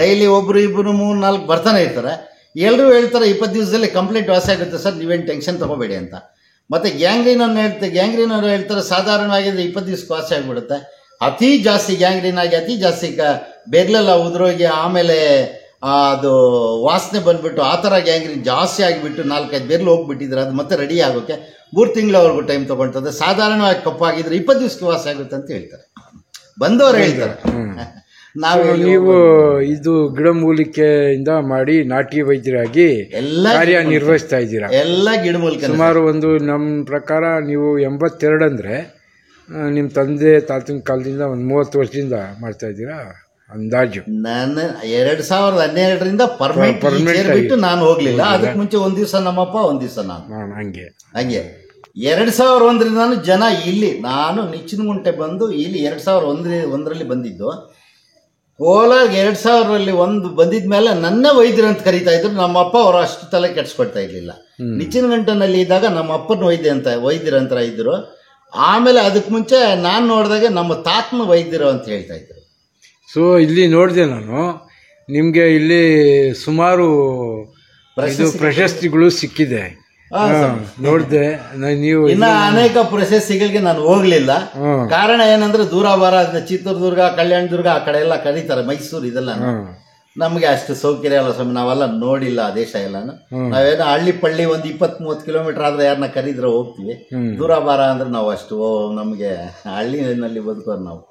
ಡೈಲಿ ಒಬ್ರು, ಇಬ್ಬರು, 3-4 ಬರ್ತಾನೆ ಇರ್ತಾರೆ. ಎಲ್ಲರೂ ಹೇಳ್ತಾರೆ 20 ದಿವಸದಲ್ಲಿ ಕಂಪ್ಲೀಟ್ ವಾಸಿ ಆಗುತ್ತೆ ಸರ್, ನೀವೇನು ಟೆನ್ಷನ್ ತಗೋಬೇಡಿ ಅಂತ. ಮತ್ತೆ ಗ್ಯಾಂಗ್ರೀನ್ ಅವರು ಹೇಳ್ತಾರೆ ಸಾಧಾರಣವಾಗಿದ್ರೆ 20 ದಿವಸಕ್ಕೆ ವಾಸಿ ಆಗಿಬಿಡುತ್ತೆ. ಅತಿ ಜಾಸ್ತಿ ಗ್ಯಾಂಗ್ರೀನ್ ಆಗಿ ಅತಿ ಜಾಸ್ತಿ ಬೆರ್ಲೆಲ್ಲ ಉದುರೋಗಿ ಆಮೇಲೆ ಅದು ವಾಸನೆ ಬಂದ್ಬಿಟ್ಟು ಆ ಥರ ಗ್ಯಾಂಗ್ರೀನ್ ಜಾಸ್ತಿ ಆಗಿಬಿಟ್ಟು 4-5 ಬೆರ್ಲು ಹೋಗ್ಬಿಟ್ಟಿದ್ರೆ ಅದು ಮತ್ತೆ ರೆಡಿ ಆಗೋಕ್ಕೆ 3 ತಿಂಗಳವರೆಗೂ ಟೈಮ್ ತೊಗೊಳ್ತದೆ. ಸಾಧಾರಣವಾಗಿ ಕಪ್ಪಾಗಿದ್ರೆ 20 ದಿವಸಕ್ಕೆ ವಾಸಿ ಆಗುತ್ತೆ ಅಂತ ಹೇಳ್ತಾರೆ ಬಂದವರು ಹೇಳ್ತಾರೆ. ನೀವು ಇದು ಗಿಡಮೂಲಿಕೆಯಿಂದ ಮಾಡಿ ನಾಟಿ ವೈದ್ಯರಾಗಿ ಎಲ್ಲ ಕಾರ್ಯನಿರ್ವಹಿಸ್ತಾ ಇದ್ದೀರಾ. ಎಲ್ಲ ಗಿಡಮೂಲಿಕೆ ಸುಮಾರು ಒಂದು ನಮ್ಮ ಪ್ರಕಾರ ನೀವು 82 ಅಂದರೆ ನಿಮ್ಮ ತಂದೆ ತಾತನ ಕಾಲದಿಂದ ಒಂದು 30 ವರ್ಷದಿಂದ ಮಾಡ್ತಾ ಇದ್ದೀರಾ ಅಂದಾಜು. ನಾನು 2012ರಿಂದ ಪರ್ಮನೆಂಟ್ ಬಿಟ್ಟು ನಾನು ಹೋಗ್ಲಿಲ್ಲ. ಅದಕ್ಕೆ ಮುಂಚೆ ಒಂದ್ ದಿವಸ ನಮ್ಮಪ್ಪ, ಒಂದ್ ದಿವಸ ನಾನು, ಹಂಗೆ 2001ರಿಂದ ನಾನು ಜನ ಇಲ್ಲಿ ನಾನು ನಿಚ್ಚಿನಗುಂಟೆ ಬಂದು ಇಲ್ಲಿ 2001ರಲ್ಲಿ ಬಂದಿದ್ದು. ಕೋಲಾರ 2000ರಲ್ಲಿ ಬಂದಿದ್ಮೇಲೆ ನನ್ನ ವೈದ್ಯರು ಅಂತ ಕರೀತಾ ಇದ್ರು. ನಮ್ಮಪ್ಪ ಅವರು ಅಷ್ಟು ತಲೆ ಕೆಡ್ಸ್ಕೊಳ್ತಾ ಇರ್ಲಿಲ್ಲ. ನಿಚ್ಚಿನಗಂಟನಲ್ಲಿ ಇದ್ದಾಗ ನಮ್ಮ ಅಪ್ಪನ ವೈದ್ಯರು ಅಂತ ಇದ್ರು. ಆಮೇಲೆ ಅದಕ್ಕೆ ಮುಂಚೆ ನಾನು ನೋಡಿದಾಗ ನಮ್ಮ ತಾತನ ವೈದ್ಯರು ಅಂತ ಹೇಳ್ತಾ ಇದ್ರು. ಸೊ ಇಲ್ಲಿ ನೋಡಿದೆ ನಾನು, ನಿಮಗೆ ಇಲ್ಲಿ ಸುಮಾರು ಪ್ರಶಸ್ತಿಗಳು ಸಿಕ್ಕಿದೆ ನೋಡಿದೆ. ನೀವು ಇನ್ನ ಅನೇಕ ಪ್ರಶಸ್ತಿಗಳಿಗೆ ನಾನು ಹೋಗ್ಲಿಲ್ಲ. ಕಾರಣ ಏನಂದ್ರೆ ದೂರ ಬಾರ, ಚಿತ್ರದುರ್ಗ, ಕಲ್ಯಾಣದುರ್ಗ ಆ ಕಡೆ ಎಲ್ಲ ಕರೀತಾರೆ, ಮೈಸೂರು ಇದೆಲ್ಲ ನಮ್ಗೆ ಅಷ್ಟು ಸೌಕರ್ಯ ಅಲ್ಲ ಸ್ವಾಮಿ, ನಾವೆಲ್ಲ ನೋಡಿಲ್ಲ ಆ ದೇಶ ಎಲ್ಲಾನು. ನಾವೇನೋ ಹಳ್ಳಿ ಪಳ್ಳಿ ಒಂದು 20-30 ಕಿಲೋಮೀಟರ್ ಆದ್ರೆ ಯಾರನ್ನ ಕರೀದ್ರೆ ಹೋಗ್ತೀವಿ. ದೂರ ಬಾರ ಅಂದ್ರೆ ನಾವು ಅಷ್ಟು ನಮಗೆ ಹಳ್ಳಿನಲ್ಲಿ ಬದುಕೋರು ನಾವು,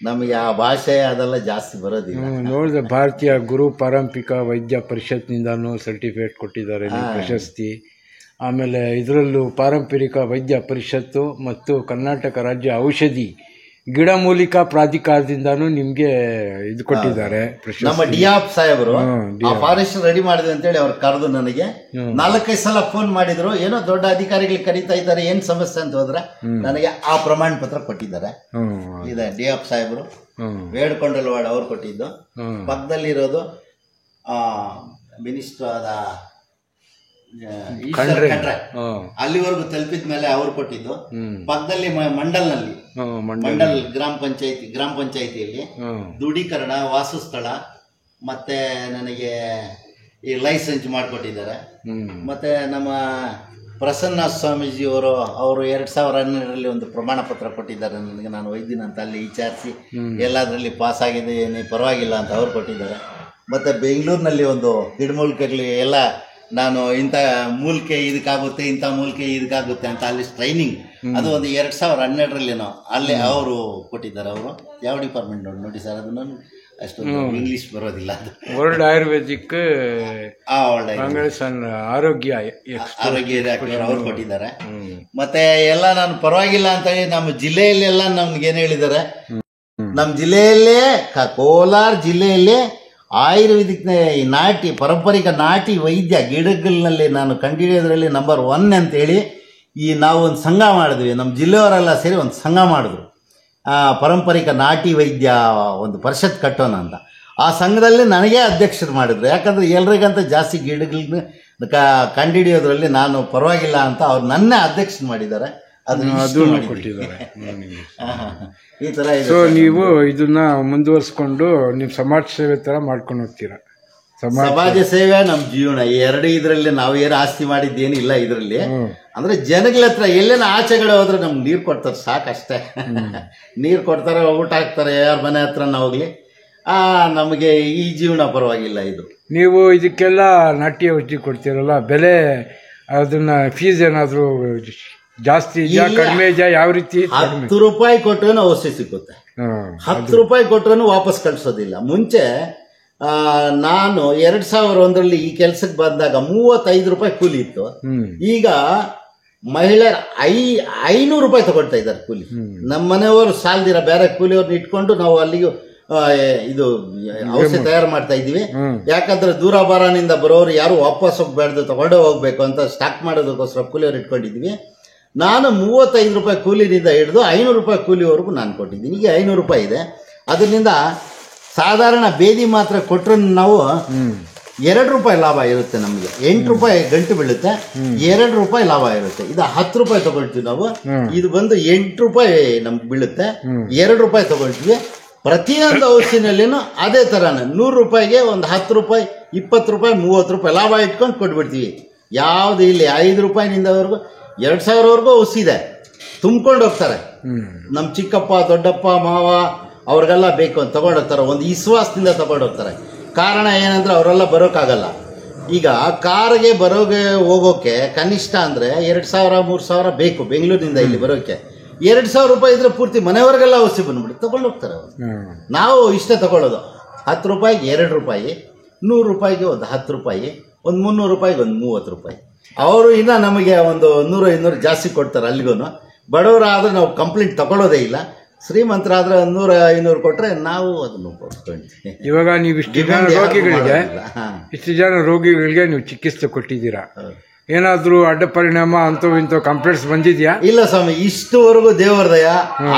ನಮಗೆ ಆ ಭಾಷೆ ಅದೆಲ್ಲ ಜಾಸ್ತಿ ಬರೋದಿಲ್ಲ. ನೋಡಿದ್ರೆ ಭಾರತೀಯ ಗುರು ಪಾರಂಪಿಕ ವೈದ್ಯ ಪರಿಷತ್ನಿಂದನೂ ಸರ್ಟಿಫಿಕೇಟ್ ಕೊಟ್ಟಿದ್ದಾರೆ ಪ್ರಶಸ್ತಿ. ಆಮೇಲೆ ಇದರಲ್ಲೂ ಪಾರಂಪರಿಕ ವೈದ್ಯ ಪರಿಷತ್ತು ಮತ್ತು ಕರ್ನಾಟಕ ರಾಜ್ಯ ಔಷಧಿ ಗಿಡಮೂಲಿಕಾ ಪ್ರಾಧಿಕಾರದಿಂದಾನು ನಿಮ್ಗೆ ಇದು ಕೊಟ್ಟಿದ್ದಾರೆ ಪ್ರಶಸ್ತಿ. ನಮ್ಮ ಡಿಆಪ್ ಸಾಹೇಬರು ಫಾರೆಸ್ಟ್ ರೆಡಿ ಮಾಡಿದೆ ಅಂತೇಳಿ ಅವ್ರು ಕರೆದು ನನಗೆ 4-5 ಸಲ ಫೋನ್ ಮಾಡಿದ್ರು. ಏನೋ ದೊಡ್ಡ ಅಧಿಕಾರಿಗಳಿಗೆ ಕರೀತಾ ಇದ್ದಾರೆ, ಏನ್ ಸಮಸ್ಯೆ ಅಂತ ಹೋದ್ರೆ ನನಗೆ ಆ ಪ್ರಮಾಣ ಪತ್ರ ಕೊಟ್ಟಿದ್ದಾರೆ. ಇದೆ ಡಿಆಪ್ ಸಾಹೇಬರು, ವೇಡ್ಕೊಂಡಲ್ವಾಡ ಅವ್ರು ಕೊಟ್ಟಿದ್ದು. ಪಕ್ಕದಲ್ಲಿರೋದು ಮಿನಿಸ್ಟರ್ ಆದ ಖಂಡ್ರೆ ಅಲ್ಲಿವರೆಗೂ ತಲುಪಿದ ಮೇಲೆ ಅವ್ರು ಕೊಟ್ಟಿದ್ದು. ಪಕ್ಕದಲ್ಲಿ ಮಂಡಲ್ನಲ್ಲಿ ಮಂಡಲ್ ಗ್ರಾಮ ಪಂಚಾಯಿತಿಯಲ್ಲಿ ದೃಢೀಕರಣ, ವಾಸಸ್ಥಳ ಮತ್ತೆ ನನಗೆ ಈ ಲೈಸೆನ್ಸ್ ಮಾಡಿಕೊಟ್ಟಿದ್ದಾರೆ. ಮತ್ತೆ ನಮ್ಮ ಪ್ರಸನ್ನ ಸ್ವಾಮೀಜಿ ಅವರು 2012ರಲ್ಲಿ ಒಂದು ಪ್ರಮಾಣ ಪತ್ರ ಕೊಟ್ಟಿದ್ದಾರೆ ನನಗೆ, ನಾನು ವೈದ್ಯನ ಅಂತ ಅಲ್ಲಿ ವಿಚಾರಿಸಿ ಎಲ್ಲದರಲ್ಲಿ ಪಾಸ್ ಆಗಿದೆ, ಏನು ಪರವಾಗಿಲ್ಲ ಅಂತ ಅವ್ರು ಕೊಟ್ಟಿದ್ದಾರೆ. ಮತ್ತು ಬೆಂಗಳೂರಿನಲ್ಲಿ ಒಂದು ಗಿಡಮೂಲಿಕೆಗಳು ಎಲ್ಲ ನಾನು ಇಂಥ ಮೂಲಿಕೆ ಇದಕ್ಕಾಗುತ್ತೆ, ಇಂಥ ಮೂಲಿಕೆ ಇದಕ್ಕಾಗುತ್ತೆ ಅಂತ ಅಲ್ಲಿ ಟ್ರೈನಿಂಗ್, ಅದು ಒಂದು 2012ರಲ್ಲೇನೋ ಅಲ್ಲಿ ಅವರು ಕೊಟ್ಟಿದ್ದಾರೆ. ಅವರು ಯಾವ ಡಿಪಾರ್ಟ್ಮೆಂಟ್ ನೋಡಿ ಸರ್, ಅದನ್ನು ಅಷ್ಟೊಂದು ಇಂಗ್ಲೀಷ್ ಬರೋದಿಲ್ಲ. ಅದು ವರ್ಲ್ಡ್ ಆಯುರ್ವೇದಿಕ್ ಆರೋಗ್ಯ ಅವ್ರು ಕೊಟ್ಟಿದ್ದಾರೆ. ಮತ್ತೆ ಎಲ್ಲ ನಾನು ಪರವಾಗಿಲ್ಲ ಅಂತ ಹೇಳಿ ನಮ್ಮ ಜಿಲ್ಲೆಯಲ್ಲೆಲ್ಲ ನಮ್ಗೆ ಏನು ಹೇಳಿದ್ದಾರೆ, ನಮ್ಮ ಜಿಲ್ಲೆಯಲ್ಲೇ ಕೋಲಾರ ಜಿಲ್ಲೆಯಲ್ಲೇ ಆಯುರ್ವೇದಿಕ್ ನಾಟಿ ಪಾರಂಪರಿಕ ನಾಟಿ ವೈದ್ಯ ಗಿಡಗಳಲ್ಲಿ ನಾನು ಕಂಡುಹಿಡಿಯೋದ್ರಲ್ಲಿ ನಂಬರ್ 1 ಅಂತೇಳಿ ನಾವು ಒಂದು ಸಂಘ ಮಾಡಿದ್ವಿ. ನಮ್ಮ ಜಿಲ್ಲೆಯವರೆಲ್ಲ ಸೇರಿ ಒಂದು ಸಂಘ ಮಾಡಿದ್ರು, ಪಾರಂಪರಿಕ ನಾಟಿ ವೈದ್ಯ ಒಂದು ಪರಿಷತ್ ಕಟ್ಟೋಣ ಅಂತ. ಆ ಸಂಘದಲ್ಲಿ ನನಗೇ ಅಧ್ಯಕ್ಷರು ಮಾಡಿದ್ರು. ಯಾಕಂದರೆ ಎಲ್ರಿಗಂತ ಜಾಸ್ತಿ ಗಿಡಗಳನ್ನ ಕಂಡುಹಿಡಿಯೋದ್ರಲ್ಲಿ ನಾನು ಪರವಾಗಿಲ್ಲ ಅಂತ ಅವ್ರು ನನ್ನೇ ಅಧ್ಯಕ್ಷರು ಮಾಡಿದ್ದಾರೆ. ಅದನ್ನು ಕೊಟ್ಟಿದ್ದಾರೆ. ಈ ಥರ ಸೊ ನೀವು ಇದನ್ನ ಮುಂದುವರಿಸ್ಕೊಂಡು ನೀವು ಸಮಾಜ ಸೇವೆ ಥರ ಮಾಡ್ಕೊಂಡು ಹೋಗ್ತೀರಾ. ಸಮಾಜ ಸೇವೆ ನಮ್ಮ ಜೀವನ. ಈ ಎರಡು ಇದರಲ್ಲಿ ನಾವು ಏನು ಆಸ್ತಿ ಮಾಡಿದ್ದೇನಿಲ್ಲ ಇದರಲ್ಲಿ. ಅಂದ್ರೆ ಜನಗಳ ಹತ್ರ ಎಲ್ಲೇನ ಆಚೆಗಡೆ ಹೋದ್ರೆ ನಮ್ಗೆ ನೀರು ಕೊಡ್ತಾರೆ ಸಾಕಷ್ಟೇ. ನೀರು ಕೊಡ್ತಾರೆ, ಊಟ ಹಾಕ್ತಾರೆ, ಯಾರ ಮನೆ ಹತ್ರನ ಹೋಗ್ಲಿ, ನಮಗೆ ಈ ಜೀವನ ಪರವಾಗಿಲ್ಲ. ಇದು ನೀವು ಇದಕ್ಕೆಲ್ಲ ನಾಟ್ಯ ಔಷಧಿ ಕೊಡ್ತೀರಲ್ಲ, ಬೆಲೆ ಅದನ್ನ ಫೀಸ್ ಏನಾದರೂ ಜಾಸ್ತಿ ಇದೆಯಾ ಕಡಿಮೆ ಇದೆಯಾ, ಯಾವ ರೀತಿ? 10 ರೂಪಾಯಿ ಕೊಟ್ಟರು ಔಷಧಿ ಸಿಗುತ್ತೆ, 10 ರೂಪಾಯಿ ಕೊಟ್ಟರು ವಾಪಸ್ ಕಳಿಸೋದಿಲ್ಲ. ಮುಂಚೆ ನಾನು 2001ರಲ್ಲಿ ಈ ಕೆಲ್ಸಕ್ಕೆ ಬಂದಾಗ 35 ರೂಪಾಯಿ ಕೂಲಿ ಇತ್ತು. ಈಗ ಮಹಿಳೆಯರು 500 ರೂಪಾಯಿ ತಗೊಳ್ತಾ ಇದ್ದಾರೆ ಕೂಲಿ. ನಮ್ಮ ಮನೆಯವರು ಸಾಲದಿರ ಬೇರೆ ಕೂಲಿಯವ್ರನ್ನ ಇಟ್ಕೊಂಡು ನಾವು ಅಲ್ಲಿಗೂ ಇದು ಔಷಧಿ ತಯಾರು ಮಾಡ್ತಾ ಇದೀವಿ. ಯಾಕಂದ್ರೆ ದೂರ ಬಾರನಿಂದ ಬರೋರು ಯಾರು ವಾಪಸ್ ಹೋಗ್ಬೇಡ್ದು, ತಗೊಂಡೇ ಹೋಗ್ಬೇಕು ಅಂತ ಸ್ಟಾಕ್ ಮಾಡೋದಕ್ಕೋಸ್ಕರ ಕೂಲಿಯವ್ರು ಇಟ್ಕೊಂಡಿದ್ವಿ. ನಾನು 35 ರೂಪಾಯಿ ಕೂಲಿನಿಂದ ಹಿಡಿದು 500 ರೂಪಾಯಿ ಕೂಲಿವರೆಗೂ ನಾನು ಕೊಟ್ಟಿದ್ದೀನಿ. ಈಗ 500 ರೂಪಾಯಿ ಇದೆ. ಅದರಿಂದ ಸಾಧಾರಣ ಬೇದಿ ಮಾತ್ರ ಕೊಟ್ಟರೆ ನಾವು 2 ರೂಪಾಯಿ ಲಾಭ ಇರುತ್ತೆ. ನಮಗೆ 8 ರೂಪಾಯಿ ಗಂಟು ಬೀಳುತ್ತೆ, 2 ರೂಪಾಯಿ ಲಾಭ ಇರುತ್ತೆ. ಇದು 10 ರೂಪಾಯಿ ತಗೊಳ್ತೀವಿ ನಾವು, ಇದು ಬಂದು 8 ರೂಪಾಯಿ ನಮ್ಗೆ ಬೀಳುತ್ತೆ, 2 ರೂಪಾಯಿ ತಗೊಳ್ತೀವಿ. ಪ್ರತಿಯೊಂದು ಔಷಧಿನಲ್ಲಿನೂ ಅದೇ ಥರನೇ 100 ರೂಪಾಯಿಗೆ ಒಂದು 10 ರೂಪಾಯಿ, 20 ರೂಪಾಯಿ, 30 ರೂಪಾಯಿ ಲಾಭ ಇಟ್ಕೊಂಡು ಕೊಟ್ಬಿಡ್ತೀವಿ. ಯಾವುದು ಇಲ್ಲಿ 5 ರೂಪಾಯಿನಿಂದವರೆಗೂ 2000ವರೆಗೂ ಔಷಧಿದೆ, ತುಂಬ್ಕೊಂಡು ಹೋಗ್ತಾರೆ. ನಮ್ಮ ಚಿಕ್ಕಪ್ಪ, ದೊಡ್ಡಪ್ಪ, ಮಾವ ಅವ್ರಿಗೆಲ್ಲ ಬೇಕು ಅಂತ ತಗೊಂಡೋಗ್ತಾರೆ. ಒಂದು ವಿಶ್ವಾಸದಿಂದ ತಗೊಂಡೋಗ್ತಾರೆ. ಕಾರಣ ಏನಂದ್ರೆ ಅವರೆಲ್ಲ ಬರೋಕ್ಕಾಗಲ್ಲ. ಈಗ ಕಾರಿಗೆ ಹೋಗೋಕೆ ಕನಿಷ್ಠ ಅಂದರೆ 2000-3000 ಬೇಕು ಬೆಂಗಳೂರಿನಿಂದ ಇಲ್ಲಿ ಬರೋಕ್ಕೆ. 2000 ರೂಪಾಯಿ ಇದ್ರೆ ಪೂರ್ತಿ ಮನೆಯವರೆಗೆಲ್ಲ ಔಷಧಿ ಬಂದ್ಬಿಟ್ಟು ತಗೊಂಡು ಹೋಗ್ತಾರೆ ಅವರು. ನಾವು ಇಷ್ಟೇ ತಗೊಳ್ಳೋದು, 10 ರೂಪಾಯಿಗೆ 2 ರೂಪಾಯಿ, 100 ರೂಪಾಯಿಗೆ ಒಂದು 10 ರೂಪಾಯಿ, ಒಂದು 300 ರೂಪಾಯಿಗೆ ಒಂದು 30 ರೂಪಾಯಿ. ಅವರು ಇನ್ನು ನಮಗೆ ಒಂದು 100-200 ಜಾಸ್ತಿ ಕೊಡ್ತಾರೆ. ಅಲ್ಲಿಗೂ ಬಡವರಾದರೆ ನಾವು ಕಂಪ್ಲೇಂಟ್ ತಗೊಳ್ಳೋದೇ ಇಲ್ಲ. ಶ್ರೀಮಂತರಾದರೆ 100-500 ಕೊಟ್ಟರೆ ನಾವು ಅದನ್ನು ಕೊಡ್ತೀವಿ. ಇವಾಗ ನೀವು ಇಷ್ಟು ಜನ ರೋಗಿಗಳಿಗೆ ನೀವು ಚಿಕಿತ್ಸೆ ಕೊಟ್ಟಿದ್ದೀರಾ, ಏನಾದರೂ ಅಡ್ಡ ಪರಿಣಾಮ ಅಂತೂ ಇಂಥ ಕಂಪ್ಲೇಂಟ್ಸ್ ಬಂದಿದೆಯಾ? ಇಲ್ಲ ಸ್ವಾಮಿ, ಇಷ್ಟುವರೆಗೂ ದೇವರ ದಯ.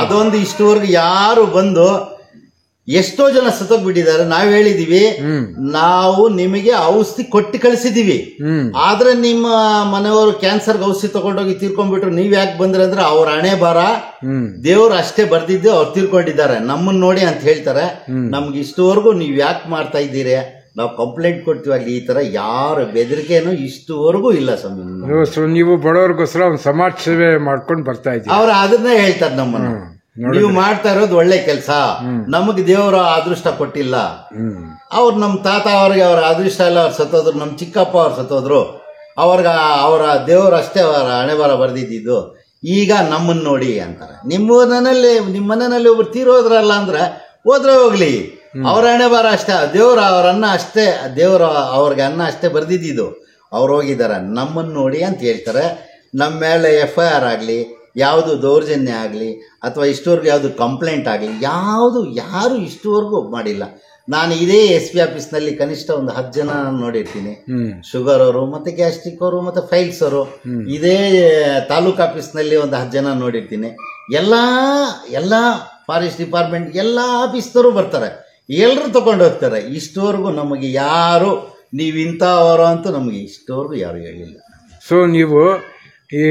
ಅದೊಂದು ಇಷ್ಟುವರೆಗೂ ಯಾರು ಬಂದು ಎಷ್ಟೋ ಜನ ಸತ್ತೋಗ್ಬಿಟ್ಟಿದ್ದಾರೆ. ನಾವು ಹೇಳಿದೀವಿ, ನಾವು ನಿಮಗೆ ಔಷಧಿ ಕೊಟ್ಟು ಕಳಿಸಿದೀವಿ, ಆದ್ರೆ ನಿಮ್ಮ ಮನೆಯವರು ಕ್ಯಾನ್ಸರ್ಗೆ ಔಷಧಿ ತಗೊಂಡೋಗಿ ತೀರ್ಕೊಂಡ್ಬಿಟ್ರು. ನೀವ್ ಯಾಕೆ ಬಂದ್ರೆ ಅಂದ್ರೆ ಅವ್ರ ಹಣೆ ಬಾರ ದೇವ್ರು ಅಷ್ಟೇ ಬರ್ದಿದ್ದು, ಅವ್ರು ತೀರ್ಕೊಂಡಿದ್ದಾರೆ, ನಮ್ಮನ್ನ ನೋಡಿ ಅಂತ ಹೇಳ್ತಾರೆ. ನಮ್ಗೆ ಇಷ್ಟುವರೆಗೂ ನೀವ್ ಯಾಕೆ ಮಾಡ್ತಾ ಇದ್ದೀರಿ, ನಾವು ಕಂಪ್ಲೇಂಟ್ ಕೊಡ್ತೀವಿ ಅಲ್ಲಿ, ಈ ತರ ಯಾರ ಬೆದರಿಕೆನೂ ಇಷ್ಟುವರೆಗೂ ಇಲ್ಲ ಸ್ವಾಮಿ. ನೀವು ಬಡವ್ರಿಗೋಸ್ಕರ ಒಂದು ಸಮಾಜ ಸೇವೆ ಮಾಡ್ಕೊಂಡು ಬರ್ತಾ ಇದ್ದೀವಿ. ಅವ್ರು ಅದನ್ನೇ ಹೇಳ್ತಾರೆ ನಮ್ಮನ್ನು, ನೀವು ಮಾಡ್ತಾ ಇರೋದು ಒಳ್ಳೆ ಕೆಲಸ, ನಮಗೆ ದೇವರ ಅದೃಷ್ಟ ಕೊಟ್ಟಿಲ್ಲ. ಅವ್ರು ನಮ್ಮ ತಾತ ಅವ್ರಿಗೆ ಅವ್ರ ಅದೃಷ್ಟ ಇಲ್ಲ, ಅವ್ರು ಸತ್ತೋದ್ರು. ನಮ್ಮ ಚಿಕ್ಕಪ್ಪ ಅವ್ರು ಸತ್ತೋದ್ರು, ಅವರ ದೇವರು ಅಷ್ಟೇ ಅವರ ಹಣೆ ಬರ ಬರ್ದಿದ್ದು. ಈಗ ನಮ್ಮನ್ನು ನೋಡಿ ಅಂತಾರೆ. ನಿಮ್ಮ ಮನೆಯಲ್ಲಿ ಒಬ್ರು ತೀರೋದ್ರಲ್ಲ ಅಂದ್ರೆ ಹೋದ್ರೆ ಹೋಗ್ಲಿ, ಅವ್ರ ಹಣೆ ಬರ ಅಷ್ಟೇ, ದೇವ್ರ ಅವ್ರ ಅನ್ನ ಅಷ್ಟೇ, ದೇವ್ರ ಅವ್ರಿಗೆ ಅನ್ನ ಅಷ್ಟೇ ಬರ್ದಿದ್ದು. ಅವ್ರು ಹೋಗಿದ್ದಾರೆ, ನಮ್ಮನ್ನು ನೋಡಿ ಅಂತ ಹೇಳ್ತಾರೆ. ನಮ್ಮ ಮೇಲೆ FIR ಆಗಲಿ, ಯಾವುದು ದೌರ್ಜನ್ಯ ಆಗಲಿ, ಅಥವಾ ಇಷ್ಟವರೆಗೂ ಯಾವುದು ಕಂಪ್ಲೇಂಟ್ ಆಗಲಿ, ಯಾರು ಇಷ್ಟವರೆಗೂ ಮಾಡಿಲ್ಲ. ನಾನು ಇದೇ SP ಆಫೀಸ್ನಲ್ಲಿ ಕನಿಷ್ಠ ಒಂದು 10 ಜನ ನೋಡಿರ್ತೀನಿ. ಶುಗರ್ ಅವರು, ಮತ್ತೆ ಗ್ಯಾಸ್ಟ್ರಿಕ್ ಅವರು, ಮತ್ತೆ ಫೈಲ್ಸ್ ಅವರು. ಇದೇ ತಾಲೂಕು ಆಫೀಸ್ನಲ್ಲಿ ಒಂದು 10 ಜನ ನೋಡಿರ್ತೀನಿ. ಎಲ್ಲ ಫಾರೆಸ್ಟ್ ಡಿಪಾರ್ಟ್ಮೆಂಟ್ ಎಲ್ಲ ಆಫೀಸ್ನವರು ಬರ್ತಾರೆ. ಎಲ್ಲರೂ ತಗೊಂಡು ಹೋಗ್ತಾರೆ. ಇಷ್ಟವರೆಗೂ ನಮಗೆ ಯಾರು ನೀವು ಇಂಥವರು ಅಂತೂ ನಮಗೆ ಇಷ್ಟವರೆಗೂ ಯಾರು ಹೇಳಿಲ್ಲ. ಸೊ ನೀವು ಈ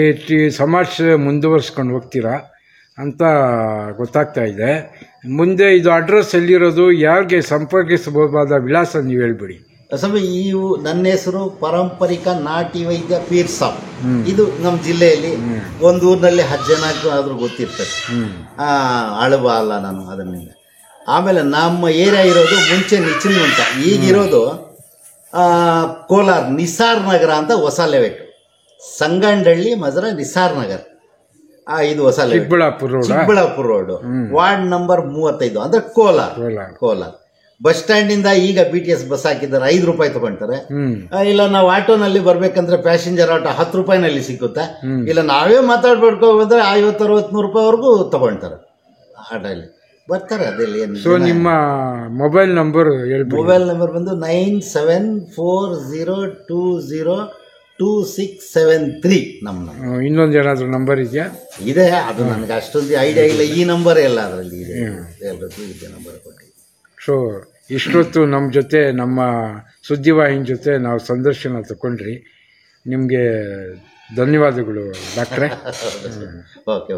ಸಮಾಜ ಮುಂದುವರ್ಸ್ಕೊಂಡು ಹೋಗ್ತೀರಾ ಅಂತ ಗೊತ್ತಾಗ್ತಾ ಇದೆ. ಮುಂದೆ ಇದು ಅಡ್ರೆಸ್ ಎಲ್ಲಿರೋದು, ಯಾರಿಗೆ ಸಂಪರ್ಕಿಸಬಹುದಾದ ವಿಳಾಸ ನೀವು ಹೇಳ್ಬಿಡಿ. ಸ್ವಾಮಿ, ಇವು ನನ್ನ ಹೆಸರು ಪಾರಂಪರಿಕ ನಾಟಿ ವೈದ್ಯ ಪೀರ್ ಸಾಬ್. ಇದು ನಮ್ಮ ಜಿಲ್ಲೆಯಲ್ಲಿ ಒಂದು ಊರಿನಲ್ಲಿ 10 ಜನಕ್ಕೂ ಆದರೂ ಗೊತ್ತಿರ್ತದೆ. ಅಳಬ ಅಲ್ಲ ನಾನು ಅದನ್ನಿಂದ. ಆಮೇಲೆ ನಮ್ಮ ಏರಿಯಾ ಇರೋದು ಮುಂಚೆ ನಿಚಿನ್ ಅಂತ, ಈಗಿರೋದು ಕೋಲಾರ ನಿಸಾರ್ ನಗರ ಅಂತ ಹೊಸ ಲೆವೆಟ್. ಸಂಗಂಡಳ್ಳಿ ಮಜರ ನಿಸಾರ್ ನಗರ್, ಇದು ಹೊಸ layout. Chikkaballapur road, ward number 35 ಅಂದ್ರೆ ಕೋಲಾರ. ಬಸ್ ಸ್ಟ್ಯಾಂಡಿಂದ ಈಗ BTS ಬಸ್ ಹಾಕಿದ್ದಾರೆ, 5 ರೂಪಾಯಿ ತಗೊಳ್ತಾರೆ. ಇಲ್ಲ ನಾವು ಆಟೋನಲ್ಲಿ ಬರ್ಬೇಕಂದ್ರೆ ಪ್ಯಾಸೆಂಜರ್ ಆಟೋ 10 ರೂಪಾಯಿನಲ್ಲಿ ಸಿಕ್ಕುತ್ತೆ. ಇಲ್ಲ ನಾವೇ ಮಾತಾಡ್ಬೇಕು ಬಂದ್ರೆ 50-60-100 ರೂಪಾಯಿವರೆಗೂ ತಗೊಳ್ತಾರೆ. ಆಟೋಲ್ಲಿ ಬರ್ತಾರೆ. ಅದೆಲ್ಲ ಏನು. ಸೊ ನಿಮ್ಮ ಮೊಬೈಲ್ ನಂಬರ್ ಮೊಬೈಲ್ ನಂಬರ್ ಬಂದು 9740202673. ನಮ್ಮ ಇನ್ನೊಂದು ಏನಾದರೂ ನಂಬರ್ ಇದೆಯಾ? ಇದೆ, ಅದು ನನಗೆ ಅಷ್ಟೊಂದು ಐಡಿಯಾ ಇಲ್ಲ. ಈ ನಂಬರ್ ಎಲ್ಲ ಅದರಲ್ಲಿ ಇದೆ, ಎಲ್ಲರಿಗೂ ಇದೆ ನಂಬರ್ ಕೊಟ್ಟು. ಸೊ ಇಷ್ಟೊತ್ತು ನಮ್ಮ ಜೊತೆ, ನಮ್ಮ ಸುದ್ದಿವಾಹಿನಿ ಜೊತೆ ನಾವು ಸಂದರ್ಶನ ತಗೊಂಡ್ರಿ. ನಿಮಗೆ ಧನ್ಯವಾದಗಳು ಡಾಕ್ಟ್ರೇ. ಓಕೆ.